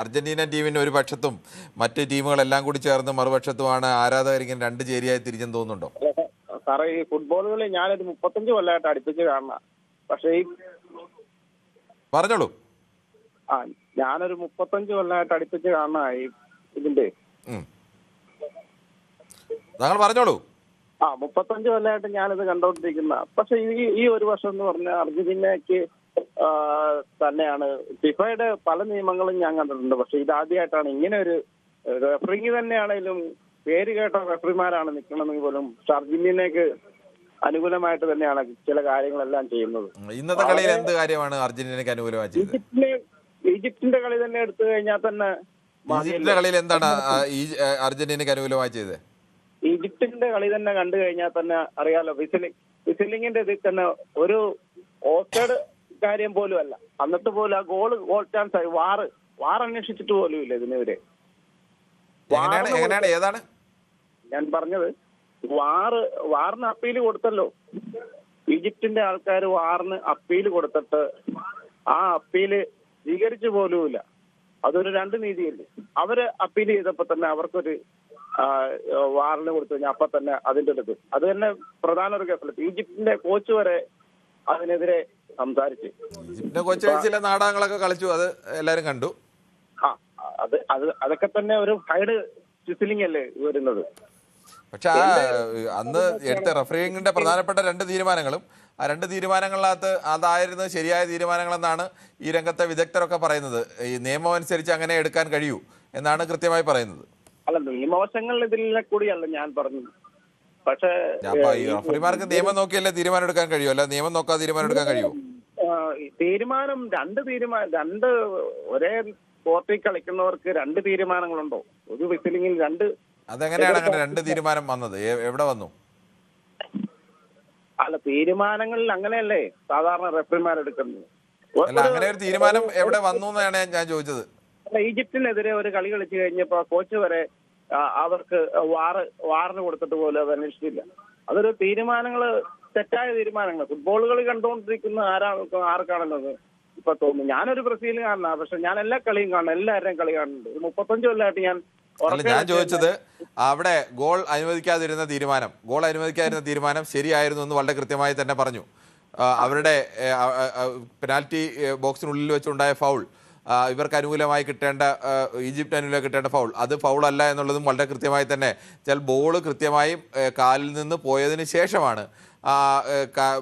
അർജന്റീന ടീമിന് ഒരു പക്ഷത്തും മറ്റ് ടീമുകളെല്ലാം കൂടി ചേർന്ന് മറുപക്ഷത്തുമാണ് ആരാധകരിങ്ങനെ രണ്ട് ചേരിയായി തിരിച്ചെന്ന് തോന്നുന്നുണ്ടോ? സാറേ, ഈ ഫുട്ബോളുകളിൽ ഞാനൊരു 35 കൊല്ലമായിട്ട് അടുപ്പിച്ച് കാണാം. പക്ഷേ ഈ പറഞ്ഞോളൂ. ഞാനൊരു 35 കൊല്ലമായിട്ട് അടുപ്പിച്ച് കാണാം ഈ ഇതിന്റെ. താങ്കൾ പറഞ്ഞോളൂ. 35 കൊല്ലമായിട്ട് ഞാനിത് കണ്ടോണ്ടിരിക്കുന്ന. പക്ഷെ ഈ ഒരു വർഷം എന്ന് പറഞ്ഞാൽ അർജന്റീനയ്ക്ക് തന്നെയാണ്. ഫിഫയുടെ പല നിയമങ്ങളും ഞാൻ കണ്ടിട്ടുണ്ട്. പക്ഷെ ഇതാദ്യമായിട്ടാണ് ഇങ്ങനെ ഒരു റെഫറിങ് തന്നെയാണെങ്കിലും പേര് കേട്ട റെഫറിമാരാണ് നിൽക്കണമെങ്കിൽ പോലും അർജന്റീനയ്ക്ക് അനുകൂലമായിട്ട് തന്നെയാണ് ചില കാര്യങ്ങളെല്ലാം ചെയ്യുന്നത്. ഇന്നത്തെ കളിയിൽ എന്ത് കാര്യമാണ് അർജന്റീനയ്ക്ക് അനുകൂലമായി ചെയ്തത്? ഈജിപ്തിന്റെ കളി തന്നെ എടുത്തു കഴിഞ്ഞാൽ തന്നെ ഈജിപ്തിന്റെ കളിയിൽ എന്താണ് അർജന്റീനയ്ക്ക് അനുകൂലമായി ചെയ്തത്? ഈജിപ്തിന്റെ കളി തന്നെ കണ്ടു കഴിഞ്ഞാൽ തന്നെ അറിയാലോ. വിസിലിങ്ങിന്റെ ഇതിൽ തന്നെ ഒരു ഓഫ്സൈഡ് കാര്യം പോലും അല്ല. എന്നിട്ട് പോലും ആ ഗോൾ ചാൻസ് ആയി. വാർ അന്വേഷിച്ചിട്ട് പോലും ഇല്ല ഇതിനെതിരെ. ഏതാണ് ഞാൻ പറഞ്ഞത്? വാറിന് അപ്പീൽ കൊടുത്തല്ലോ. ഈജിപ്തിന്റെ ആൾക്കാർ വാറിന് അപ്പീൽ കൊടുത്തിട്ട് ആ അപ്പീല് സ്വീകരിച്ചു പോലുമില്ല. അതൊരു രണ്ട് നീതിയല്ലേ. അവര് അപ്പീൽ ചെയ്തപ്പോ തന്നെ അവർക്കൊരു വാറിന് കൊടുത്തു കഴിഞ്ഞാൽ അപ്പൊ തന്നെ അതിന്റെ അടുത്ത് അത് തന്നെ പ്രധാന ഒരു കേസല്ല. ഈജിപ്തിന്റെ കോച്ച് വരെ അതിനെതിരെ സംസാരിച്ചു. ഈജിപ്തിന്റെ കോച്ച് ചില നാടകങ്ങളൊക്കെ കളിച്ചു, അത് എല്ലാരും കണ്ടു. അതൊക്കെ തന്നെ ഒരു സൈഡ് വിസിലിംഗ് അല്ലേ വരുന്നത്. പക്ഷെ അന്ന് എടുത്ത റഫറിങ്ങിന്റെ പ്രധാനപ്പെട്ട രണ്ട് തീരുമാനങ്ങളും ആ രണ്ട് തീരുമാനങ്ങളിനകത്ത് അതായിരുന്നു ശരിയായ തീരുമാനങ്ങളെന്നാണ് ഈ രംഗത്തെ വിദഗ്ധരൊക്കെ പറയുന്നത്. ഈ നിയമം അനുസരിച്ച് അങ്ങനെ എടുക്കാൻ കഴിയൂ എന്നാണ് കൃത്യമായി പറയുന്നത്. അല്ല, നിയമവശങ്ങൾ ഇതിലെ കൂടിയല്ല ഞാൻ പറഞ്ഞത്. പക്ഷേ റഫറിമാർക്ക് നിയമം നോക്കിയല്ലേ തീരുമാനം എടുക്കാൻ കഴിയൂ, അല്ല നിയമം നോക്കാതെ തീരുമാനം എടുക്കാൻ കഴിയൂ? രണ്ട് ഒരേ കോർട്ടിൽ കളിക്കുന്നവർക്ക് രണ്ട് തീരുമാനങ്ങളുണ്ടോ? ഒരു വിസിലിംഗിൽ രണ്ട്. അതെങ്ങനെയാണ് അങ്ങനെ രണ്ട് തീരുമാനം വന്നത്? എവിടെ വന്നു? അല്ല, തീരുമാനങ്ങളിൽ അങ്ങനെയല്ലേ സാധാരണ റഫറിമാർ എടുക്കുന്നത്. അല്ല, അങ്ങനെ ഒരു തീരുമാനം എവിടെ വന്നു എന്നാണ് ഞാൻ ചോദിച്ചത്. ഈജിപ്തിനെതിരെ ഒരു കളി കളിച്ചു കഴിഞ്ഞപ്പോ കോച്ച് വരെ അവർക്ക് വാറിന് കൊടുത്തിട്ട് പോലും അത് അന്വേഷിച്ചില്ല. അതൊരു തീരുമാനങ്ങള് തെറ്റായ തീരുമാനങ്ങൾ. ഫുട്ബോൾ കളി കണ്ടുകൊണ്ടിരിക്കുന്ന ആർക്കാണെന്നത് ഇപ്പൊ തോന്നുന്നു. ഞാനൊരു ബ്രസീലുകാരനാണ്, പക്ഷെ ഞാൻ എല്ലാ കളിയും കാണും, എല്ലാവരുടെയും കളി കാണുന്നുണ്ട്. 35 കൊല്ലമായിട്ട് ഞാൻ ചോദിച്ചത് അവിടെ ഗോൾ അനുവദിക്കാതിരുന്ന തീരുമാനം ശരിയായിരുന്നു എന്ന് വളരെ കൃത്യമായി തന്നെ പറഞ്ഞു. അവരുടെ പെനാൽറ്റി ബോക്സിനുള്ളിൽ വെച്ചുണ്ടായ ഫൗൾ, ഇവർക്ക് അനുകൂലമായി കിട്ടേണ്ട, ഈജിപ്തിന് അനുകൂലമായി കിട്ടേണ്ട ഫൗൾ, അത് ഫൗളല്ല എന്നുള്ളതും വളരെ കൃത്യമായി തന്നെ. ചില ബോൾ കൃത്യമായും കാലിൽ നിന്ന് പോയതിന് ശേഷമാണ്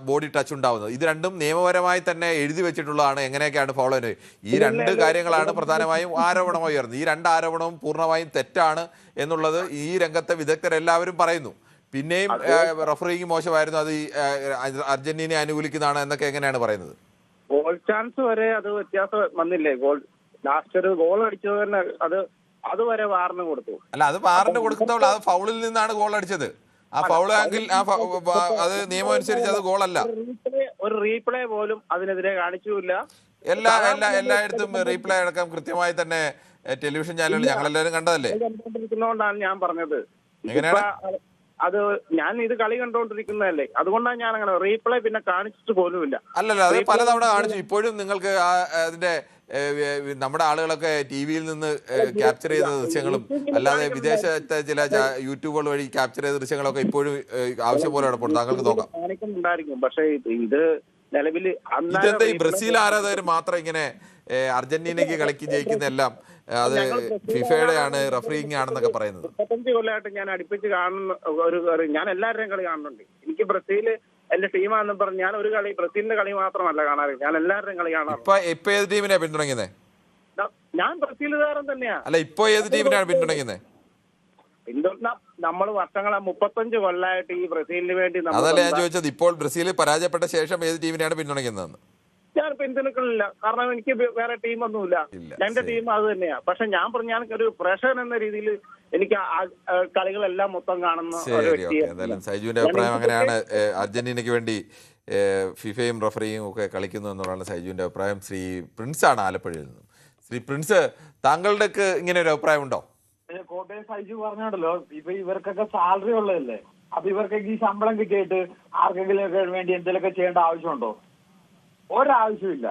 ബോഡി ടച്ച് ഉണ്ടാവുന്നത്. ഇത് രണ്ടും നിയമപരമായി തന്നെ എഴുതി വെച്ചിട്ടുള്ളതാണ് എങ്ങനെയൊക്കെയാണ് ഫൗൾ ചെയ്യുന്നത്. ഈ രണ്ട് കാര്യങ്ങളാണ് പ്രധാനമായും ആരോപണമായി ഉയർന്നത്. ഈ രണ്ട് ആരോപണവും പൂർണ്ണമായും തെറ്റാണ് എന്നുള്ളത് ഈ രംഗത്തെ വിദഗ്ധരെല്ലാവരും പറയുന്നു. പിന്നെയും റഫറിങ് മോശമായിരുന്നു, അത് അർജന്റീനയെ അനുകൂലിക്കുന്നതാണ് എന്നൊക്കെ എങ്ങനെയാണ് പറയുന്നത്? ഗോൾ ചാൻസ് വരെ അത് വ്യത്യാസം വന്നില്ലേ? ഗോൾ ലാസ്റ്റ് ഒരു ഗോൾ അടിച്ചത് തന്നെ അതുവരെ വാറിന് കൊടുത്തു. അല്ല, അത് വാറിന് കൊടുക്കുമ്പോൾ അത് ഫൗളിൽ നിന്നാണ് ഗോൾ അടിച്ചത്. ആ ഫൗൾ ആങ്കിൽ അത് നിയമം അനുസരിച്ച് അത് ഗോളല്ല. ഒരു റീപ്ലേ പോലും അതിനെതിരെ കാണിച്ചില്ല. എല്ലായിടത്തും റീപ്ലേ അടക്കം കൃത്യമായി തന്നെ ടെലിവിഷൻ ചാനലുകൾ ഞങ്ങളെല്ലാവരും കണ്ടതല്ലേ. കണ്ടുകൊണ്ടിരിക്കുന്നതുകൊണ്ടാണ് ഞാൻ പറഞ്ഞത്. എങ്ങനെയാണ് അത് ഞാൻ ഇത് കളി കണ്ടുകൊണ്ടിരിക്കുന്നതല്ലേ, അതുകൊണ്ടാണ് ഞാൻ അങ്ങനെ റീപ്ലേ പിന്നെ കാണിച്ചിട്ട് പോലുമില്ല. അല്ലല്ല, അത് പലതവണ കാണിച്ചു. ഇപ്പോഴും നിങ്ങൾക്ക് അതിന്റെ നമ്മുടെ ആളുകളൊക്കെ ടി വിയിൽ നിന്ന് ക്യാപ്ചർ ചെയ്ത ദൃശ്യങ്ങളും അല്ലാതെ വിദേശത്തെ ചില യൂട്യൂബുകൾ വഴി ക്യാപ്ചർ ചെയ്ത ദൃശ്യങ്ങളൊക്കെ ഇപ്പോഴും ആവശ്യം പോലെ കിടപ്പുണ്ട്. താങ്കൾക്ക് നോക്കാം. കാണിക്കുന്നുണ്ടായിരിക്കും, പക്ഷേ ഇത് നിലവിൽ ഇതെന്താ ഈ ബ്രസീൽ ആരാധകർ മാത്രം ഇങ്ങനെ അർജന്റീനയ്ക്ക് കളിക്ക് ജയിക്കുന്ന എല്ലാം അത് ഫിഫയുടെ ആണ്, റഫറിങ് ആണെന്നൊക്കെ പറയുന്നത്? 35 കൊല്ലമായിട്ട് ഞാൻ അടുപ്പിച്ച് കാണുന്ന ഞാൻ എല്ലാവരുടെയും കളി കാണുന്നുണ്ട്. എനിക്ക് ബ്രസീൽ എന്റെ ടീമാണെന്ന് പറഞ്ഞ് ഞാൻ ഒരു കളി ബ്രസീലിന്റെ കളി മാത്രമല്ല കാണാറ്, ഞാൻ എല്ലാവരുടെയും കളി കാണാറ്. ഇപ്പൊ ഏത് ടീമിനാ പിന്തുണയ്ക്കുന്നത്? ഞാൻ ബ്രസീലുകാരൻ തന്നെയാ. അല്ല, ഇപ്പൊ ഏത് ടീമിനാണ് പിന്തുണയ്ക്കുന്നത്? നമ്മൾ വർഷങ്ങളെ 35 കൊല്ലമായിട്ട് ഈ ബ്രസീലിന് വേണ്ടി. അതല്ല ഞാൻ ചോദിച്ചത്, ഇപ്പോൾ ബ്രസീൽ പരാജയപ്പെട്ട ശേഷം ഏത് ടീമിനാണ് പിന്തുണയ്ക്കുന്നതെന്ന്. ഞാൻ പിന്തുണക്കുന്നില്ല, കാരണം എനിക്ക് വേറെ ടീമൊന്നുമില്ല. എന്റെ ടീം അത് തന്നെയാ. പക്ഷെ ഞാൻ ഒരു പ്രേക്ഷകൻ എന്ന രീതിയിൽ എനിക്ക് കളികളെല്ലാം മൊത്തം കാണുന്ന ഒരു വ്യക്തിയാണ്. സൈജുവിന്റെ അഭിപ്രായം അങ്ങനെയാണ്. അർജന്റീനയ്ക്ക് വേണ്ടി ഫിഫയും റഫറിയും ഒക്കെ കളിക്കുന്നു എന്നുള്ളതാണ് സൈജുവിന്റെ അഭിപ്രായം. ശ്രീ പ്രിൻസ് ആണ് ആലപ്പുഴയിൽ നിന്നും. ശ്രീ പ്രിൻസ്, താങ്കളുടെ ഇങ്ങനെ ഒരു അഭിപ്രായം ഉണ്ടോ? കോട്ടയം സൈജു പറഞ്ഞോണ്ടല്ലോ, ഇവർക്കൊക്കെ സാലറി ഉള്ളതല്ലേ, അപ്പൊ ഇവർക്കൊക്കെ ഈ ശമ്പളം കിട്ടിയിട്ട് ആർക്കെങ്കിലും വേണ്ടി എന്തെങ്കിലുമൊക്കെ ചെയ്യേണ്ട ആവശ്യമുണ്ടോ? ഒരാവശ്യമില്ല.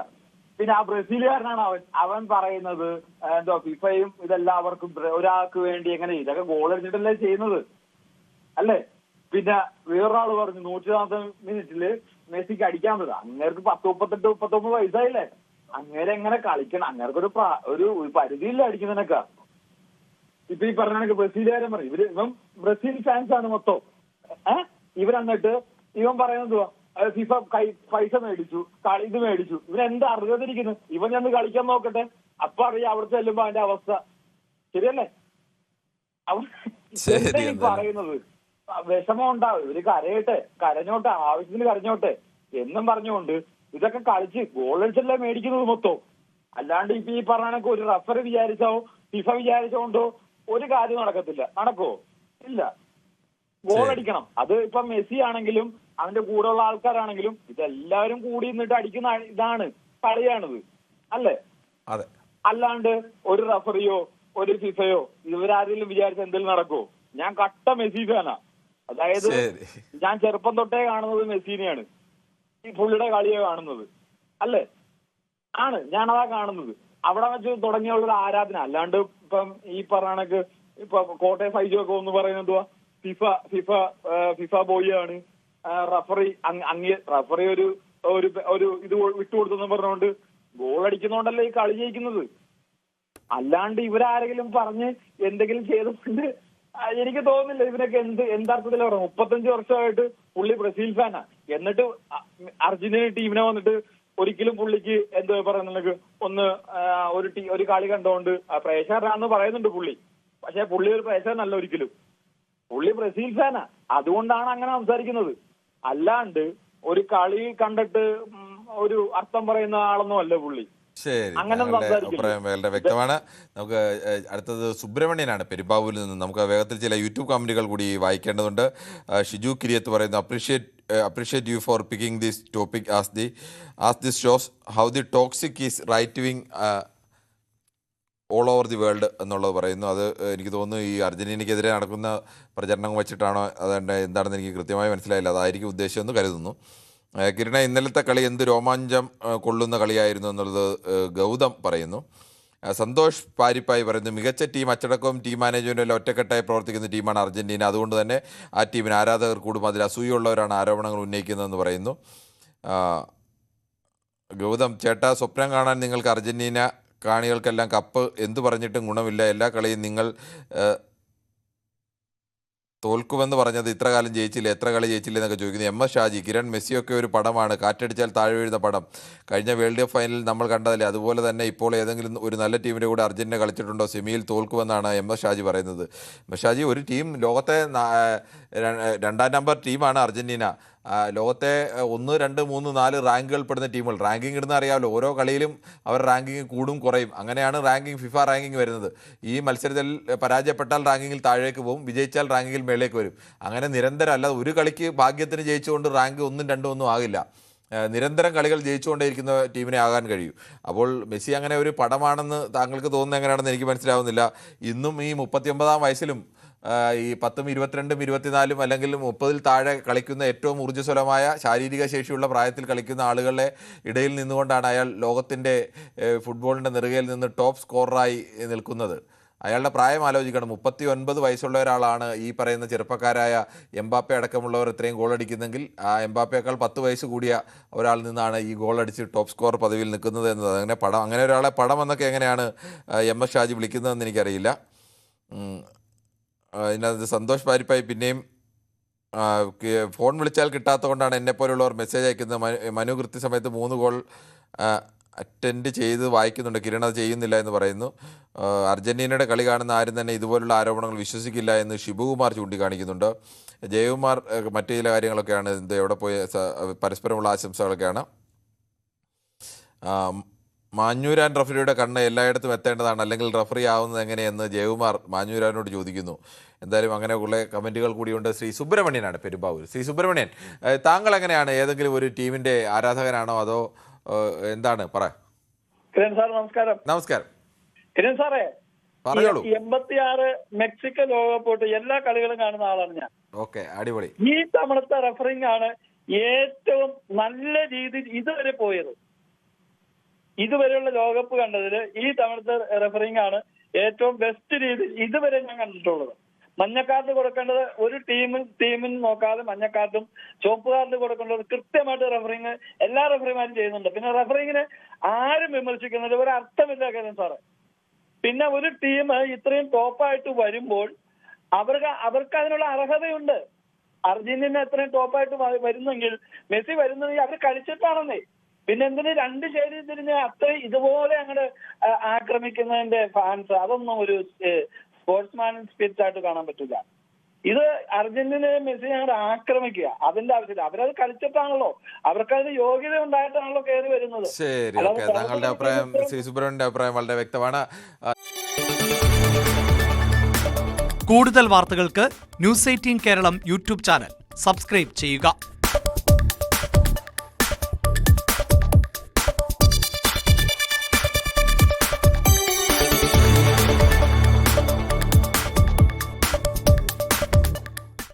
പിന്നെ ആ ബ്രസീലുകാരനാണ് അവൻ പറയുന്നത് എന്തോ ഫിഫയും ഇതെല്ലാവർക്കും ഒരാൾക്ക് വേണ്ടി എങ്ങനെ, ഇതൊക്കെ ഗോൾ അടിച്ചിട്ടല്ലേ ചെയ്യുന്നത് അല്ലേ? പിന്നെ വേറൊരാള് പറഞ്ഞു 140 മിനിറ്റില് മെസ്സിക്ക് അടിക്കാൻ പറ്റും. അങ്ങേർക്ക് 38-39 വയസ്സായില്ലേ, അങ്ങേരെ എങ്ങനെ കളിക്കണം? അങ്ങേർക്ക് ഒരു പരിധിയില്ല അടിക്കുന്നതിനൊക്കെ. ഇപ്പൊ ഈ പറഞ്ഞ ബ്രസീലുകാരൻ പറയും ഇവൻ ബ്രസീൽ ഫാൻസ് ആണ് മൊത്തം. ഇവരെന്നിട്ട് ഇവൻ പറയുന്നത് ഫിഫ പൈസ മേടിച്ചു, ഇത് മേടിച്ചു. ഇവനെന്താ അർഹതയിരിക്കുന്നു? ഇവൻ ചെന്ന് കളിക്കാൻ നോക്കട്ടെ, അപ്പൊ അറിയാം അവിടുത്തെ ചെല്ലുമ്പോ അതിന്റെ അവസ്ഥ. ശരിയല്ലേ? ഈ പറയുന്നത് വിഷമം ഉണ്ടാവും. ഇവര് കരഞ്ഞോട്ടെ, ആവശ്യത്തിന് കരഞ്ഞോട്ടെ എന്നും പറഞ്ഞുകൊണ്ട് ഇതൊക്കെ കളിച്ച് ഗോളടിച്ചല്ലേ മേടിക്കുന്നത് മൊത്തം. അല്ലാണ്ട് ഇപ്പൊ ഈ പറഞ്ഞ ഒരു റഫറി വിചാരിച്ചോ ഫിഫ വിചാരിച്ചോണ്ടോ ഒരു കാര്യം നടക്കത്തില്ല. നടക്കോ? ഇല്ല. ഗോൾ അടിക്കണം. അത് ഇപ്പൊ മെസ്സി ആണെങ്കിലും അവന്റെ കൂടെയുള്ള ആൾക്കാരാണെങ്കിലും ഇതെല്ലാവരും കൂടി നിന്നിട്ട് അടിക്കുന്ന ഇതാണ്, കളിയാണിത് അല്ലേ? അല്ലാണ്ട് ഒരു റഫറിയോ ഒരു ഫിഫയോ ഇവരാരെങ്കിലും വിചാരിച്ച എന്തെങ്കിലും നടക്കോ? ഞാൻ കട്ട മെസ്സി ഫാനാ. അതായത് ഞാൻ ചെറുപ്പം തൊട്ടേ കാണുന്നത് മെസ്സിനെയാണ്, ഈ പുള്ളിയുടെ കളിയെ കാണുന്നത് അല്ലേ? ആണ്, ഞാനതാ കാണുന്നത്. അവിടെ വെച്ച് തുടങ്ങിയുള്ളൊരു ആരാധന. അല്ലാണ്ട് ഇപ്പം ഈ പറഞ്ഞ ഇപ്പൊ കോട്ടയം സൈജു ഒക്കെ ഒന്ന് പറയുന്നത് എന്തുവാ, ഫിഫ ബോയ് ആണ്, റഫറി റഫറി ഒരു ഇത് വിട്ടുകൊടുത്തെന്ന് പറഞ്ഞുകൊണ്ട് ഗോൾ അടിക്കുന്നോണ്ടല്ലേ ഈ കളി ജയിക്കുന്നത്. അല്ലാണ്ട് ഇവരാരെങ്കിലും പറഞ്ഞ് എന്തെങ്കിലും ചെയ്തിട്ടുണ്ട് എനിക്ക് തോന്നുന്നില്ല. ഇവരൊക്കെ എന്തർത്ഥത്തിലാ പറയാം? 35 വർഷമായിട്ട് പുള്ളി ബ്രസീൽ ഫാനാ, എന്നിട്ട് അർജന്റീന ടീമിനെ വന്നിട്ട് ഒരിക്കലും പുള്ളിക്ക് എന്താ പറയുന്നത് ഒന്ന് ഒരു കളി കണ്ടോണ്ട് പ്രേക്ഷകരാന്ന് പറയുന്നുണ്ട് പുള്ളി. പക്ഷെ പുള്ളി ഒരു പ്രേക്ഷകനല്ല ഒരിക്കലും. പുള്ളി ബ്രസീൽ ഫാനാ, അതുകൊണ്ടാണ് അങ്ങനെ സംസാരിക്കുന്നത്. അല്ലാണ്ട് ഒരു കളി കണ്ടിട്ട് ഒരു അർത്ഥം പറയുന്ന ആളൊന്നും അല്ല പുള്ളി. ശരി, അഭിപ്രായം വളരെ വ്യക്തമാണ്. നമുക്ക് അടുത്തത് സുബ്രഹ്മണ്യനാണ് പെരുമ്പാവൂരിൽ നിന്ന്. നമുക്ക് വേഗത്തിൽ ചില യൂട്യൂബ് കമന്റുകൾ കൂടി വായിക്കേണ്ടതുണ്ട്. ഷിജു കിരിയത്ത് പറയുന്നു, appreciate you for picking this topic as this shows how the toxic is right wing all over the world എന്നുള്ളത് പറയുന്നു. അത് എനിക്ക് തോന്നുന്നു ഈ അർജന്റീനയ്ക്കെതിരെ നടക്കുന്ന പ്രചരണം വെച്ചിട്ടാണോ അതുകൊണ്ട് എന്താണെന്ന് എനിക്ക് കൃത്യമായി മനസ്സിലായില്ല. അതായിരിക്കും ഉദ്ദേശിച്ചെന്ന് കരുതുന്നു. കിരണ, ഇന്നലത്തെ കളി എന്ത് രോമാഞ്ചം കൊള്ളുന്ന കളിയായിരുന്നു എന്നുള്ളത് ഗൗതം പറയുന്നു. സന്തോഷ് പാരിപ്പായി പറയുന്നു, മികച്ച ടീം അച്ചടക്കവും ടീം മാനേജ്മെൻറ്റും ഒറ്റക്കെട്ടായി പ്രവർത്തിക്കുന്ന ടീമാണ് അർജന്റീന. അതുകൊണ്ട് തന്നെ ആ ടീമിന് ആരാധകർ കൂടും, അതിൽ അസൂയുള്ളവരാണ് ആരോപണങ്ങൾ ഉന്നയിക്കുന്നതെന്ന് പറയുന്നു. ഗൗതം ചേട്ടാ, സ്വപ്നം കാണാൻ നിങ്ങൾക്ക് അർജന്റീന കാണികൾക്കെല്ലാം കപ്പ് എന്തു പറഞ്ഞിട്ടും ഗുണമില്ല. എല്ലാ കളിയും നിങ്ങൾ തോൽക്കുമെന്ന് പറഞ്ഞത് ഇത്ര കാലം ജയിച്ചില്ല, എത്ര കളി ജയിച്ചില്ല എന്നൊക്കെ ചോദിക്കുന്നു. MS ഷാജി, കിരൺ, മെസ്സിയൊക്കെ ഒരു പടമാണ്, കാറ്റടിച്ചാൽ താഴെ വീഴുന്ന പടം. കഴിഞ്ഞ വേൾഡ് കപ്പ് ഫൈനലിൽ നമ്മൾ കണ്ടതല്ലേ. അതുപോലെ തന്നെ ഇപ്പോൾ ഏതെങ്കിലും ഒരു നല്ല ടീമിൻ്റെ കൂടെ അർജന്റീന കളിച്ചിട്ടുണ്ടോ? സെമിയിൽ തോൽക്കുമെന്നാണ് MS ഷാജി പറയുന്നത്. MS ഷാജി, ഒരു ടീം ലോകത്തെ 2ാം നമ്പർ ടീമാണ് അർജന്റീന. ലോകത്തെ 1, 2, 3, 4 റാങ്കുകൾ പെടുന്ന ടീമുകൾ റാങ്കിങ് ഇടുന്ന അറിയാമല്ലോ, ഓരോ കളിയിലും അവർ റാങ്കിങ് കൂടും കുറയും, അങ്ങനെയാണ് ഫിഫ റാങ്കിങ് വരുന്നത്. ഈ മത്സരത്തിൽ പരാജയപ്പെട്ടാൽ റാങ്കിങ്ങിൽ താഴേക്ക് പോകും, വിജയിച്ചാൽ റാങ്കിങ്ങിൽ മേലേക്ക് വരും. അങ്ങനെ നിരന്തരം, അല്ലാതെ ഒരു കളിക്ക് ഭാഗ്യത്തിന് ജയിച്ചുകൊണ്ട് റാങ്ക് 1, 2 ഒന്നും ആകില്ല. നിരന്തരം കളികൾ ജയിച്ചുകൊണ്ടേയിരിക്കുന്ന ടീമിനെ ആകാൻ കഴിയും. അപ്പോൾ മെസ്സി അങ്ങനെ ഒരു പടമാണെന്ന് താങ്കൾക്ക് തോന്നുന്നത് എങ്ങനെയാണെന്ന് എനിക്ക് മനസ്സിലാവുന്നില്ല. ഇന്നും ഈ 39-ാം വയസ്സിലും ഈ 10, 22, 24 അല്ലെങ്കിൽ 30-ൽ താഴെ കളിക്കുന്ന ഏറ്റവും ഊർജ്ജസ്വലമായ ശാരീരിക ശേഷിയുള്ള പ്രായത്തിൽ കളിക്കുന്ന ആളുകളുടെ ഇടയിൽ നിന്നുകൊണ്ടാണ് അയാൾ ലോകത്തിൻ്റെ ഫുട്ബോളിൻ്റെ നെറുകയിൽ നിന്ന് ടോപ്പ് സ്കോററായി നിൽക്കുന്നത്. അയാളുടെ പ്രായം ആലോചിക്കണം. 39 വയസ്സുള്ള ഒരാളാണ് ഈ പറയുന്ന ചെറുപ്പക്കാരായ എംബാപ്പെ അടക്കമുള്ളവർ ഇത്രയും ഗോൾ അടിക്കുന്നെങ്കിൽ ആ എംബാപ്പയേക്കാൾ 10 വയസ്സ് കൂടിയ ഒരാളിൽ നിന്നാണ് ഈ ഗോൾ അടിച്ച് ടോപ്പ് സ്കോർ പദവിയിൽ നിൽക്കുന്നത് എന്നത്. അങ്ങനെ ഒരാളെ പടം എന്നൊക്കെ എങ്ങനെയാണ് MS ഷാജി വിളിക്കുന്നതെന്ന് എനിക്കറിയില്ല. ഇതിനകത്ത് സന്തോഷ് പാരിപ്പായി പിന്നെയും ഫോൺ വിളിച്ചാൽ കിട്ടാത്തതുകൊണ്ടാണ് എന്നെപ്പോലുള്ളവർ മെസ്സേജ് അയക്കുന്നത്. മനു കൃത്യസമയത്ത് 3 ഗോൾ അറ്റൻഡ് ചെയ്ത് വായിക്കുന്നുണ്ട്. കിരൺ അത് ചെയ്യുന്നില്ല എന്ന് പറയുന്നു. അർജന്റീനയുടെ കളി കാണുന്ന ആരും തന്നെ ഇതുപോലുള്ള ആരോപണങ്ങൾ വിശ്വസിക്കില്ല എന്ന് ഷിബുകുമാർ ചൂണ്ടിക്കാണിക്കുന്നുണ്ട്. ജയകുമാർ മറ്റു ചില കാര്യങ്ങളൊക്കെയാണ്, എവിടെ പോയ പരസ്പരമുള്ള ആശംസകളൊക്കെയാണ്. മാഞ്ഞൂരാൻ റഫറിയുടെ കണ്ണ് എല്ലായിടത്തും എത്തേണ്ടതാണ്, അല്ലെങ്കിൽ റഫറി ആവുന്നത് എങ്ങനെയെന്ന് ജയകുമാർ മാഞ്ഞൂരാനോട് ചോദിക്കുന്നു. എന്തായാലും അങ്ങനെ ഉള്ള കമൻറ്റുകൾ കൂടിയുണ്ട്. ശ്രീ സുബ്രഹ്മണ്യനാണ് പെരുമ്പാവൂർ. ശ്രീ സുബ്രഹ്മണ്യൻ, താങ്കൾ എങ്ങനെയാണ്? ഏതെങ്കിലും ഒരു ടീമിൻ്റെ ആരാധകനാണോ അതോ എന്താണ്? പറ. കിരൺ സാർ നമസ്കാരം. നമസ്കാരം കിരൺ സാറേ, പറഞ്ഞോളൂ. 86 മെക്സിക്കോ ലോകകപ്പ് എല്ലാ കളികളും കാണുന്ന ആളാണ് ഞാൻ. ഓക്കെ, അടിപൊളി. ഈ തവണത്തെ റഫറിംഗ് ആണ് ഏറ്റവും നല്ല രീതിയിൽ ഇതുവരെ പോയത്. ഇതുവരെയുള്ള ലോകകപ്പ് കണ്ടതിൽ ഈ തവണത്തെ റഫറിംഗ് ആണ് ഏറ്റവും ബെസ്റ്റ് രീതിയിൽ ഇതുവരെ ഞാൻ കണ്ടിട്ടുള്ളത്. മഞ്ഞക്കാർഡ് കൊടുക്കേണ്ടത് ഒരു ടീമിന് നോക്കാതെ മഞ്ഞക്കാർഡും ചുവപ്പ് കാർഡ് കൊടുക്കേണ്ടത് കൃത്യമായിട്ട് റഫറിങ് എല്ലാ റഫറിമാരും ചെയ്യുന്നുണ്ട്. പിന്നെ റഫറിങ്ങിന് ആരും വിമർശിക്കുന്നില്ല, ഒരു അർത്ഥമില്ല കാര്യം സാറ്. പിന്നെ ഒരു ടീം ഇത്രയും ടോപ്പായിട്ട് വരുമ്പോൾ അവർക്ക് അതിനുള്ള അർഹതയുണ്ട്. അർജന്റീന ഇത്രയും ടോപ്പായിട്ട് വരുന്നെങ്കിൽ, മെസ്സി വരുന്നെങ്കിൽ അവർ കളിച്ചിട്ടാണെന്നേ. പിന്നെ എന്തിന് രണ്ട് ശൈലി തിരിഞ്ഞ് അത്രയും ഇതുപോലെ അങ്ങോട്ട് ആക്രമിക്കുന്നതിന്റെ ഫാൻസ്, അതൊന്നും ഒരു സ്പോർട്സ്മാൻ സ്പിരിറ്റ് ആയിട്ട് കാണാൻ പറ്റില്ല. ഇത് അർജന്റീനയെ മെസ്സി അങ്ങോട്ട് ആക്രമിക്കുക, അതിന്റെ ആവശ്യമില്ല. അവരത് കളിച്ചിട്ടാണല്ലോ, അവർക്കതിന് യോഗ്യത ഉണ്ടായിട്ടാണല്ലോ കയറി വരുന്നത്. ശരി, ഓക്കെ. താങ്കളുടെ അഭിപ്രായം, ശ്രീ സുബ്രഹ്മണ്യന്റെ അഭിപ്രായം വളരെ വ്യക്തമാണ്. കൂടുതൽ വാർത്തകൾക്ക് News 18 Keralam YouTube channel subscribe ചെയ്യുക.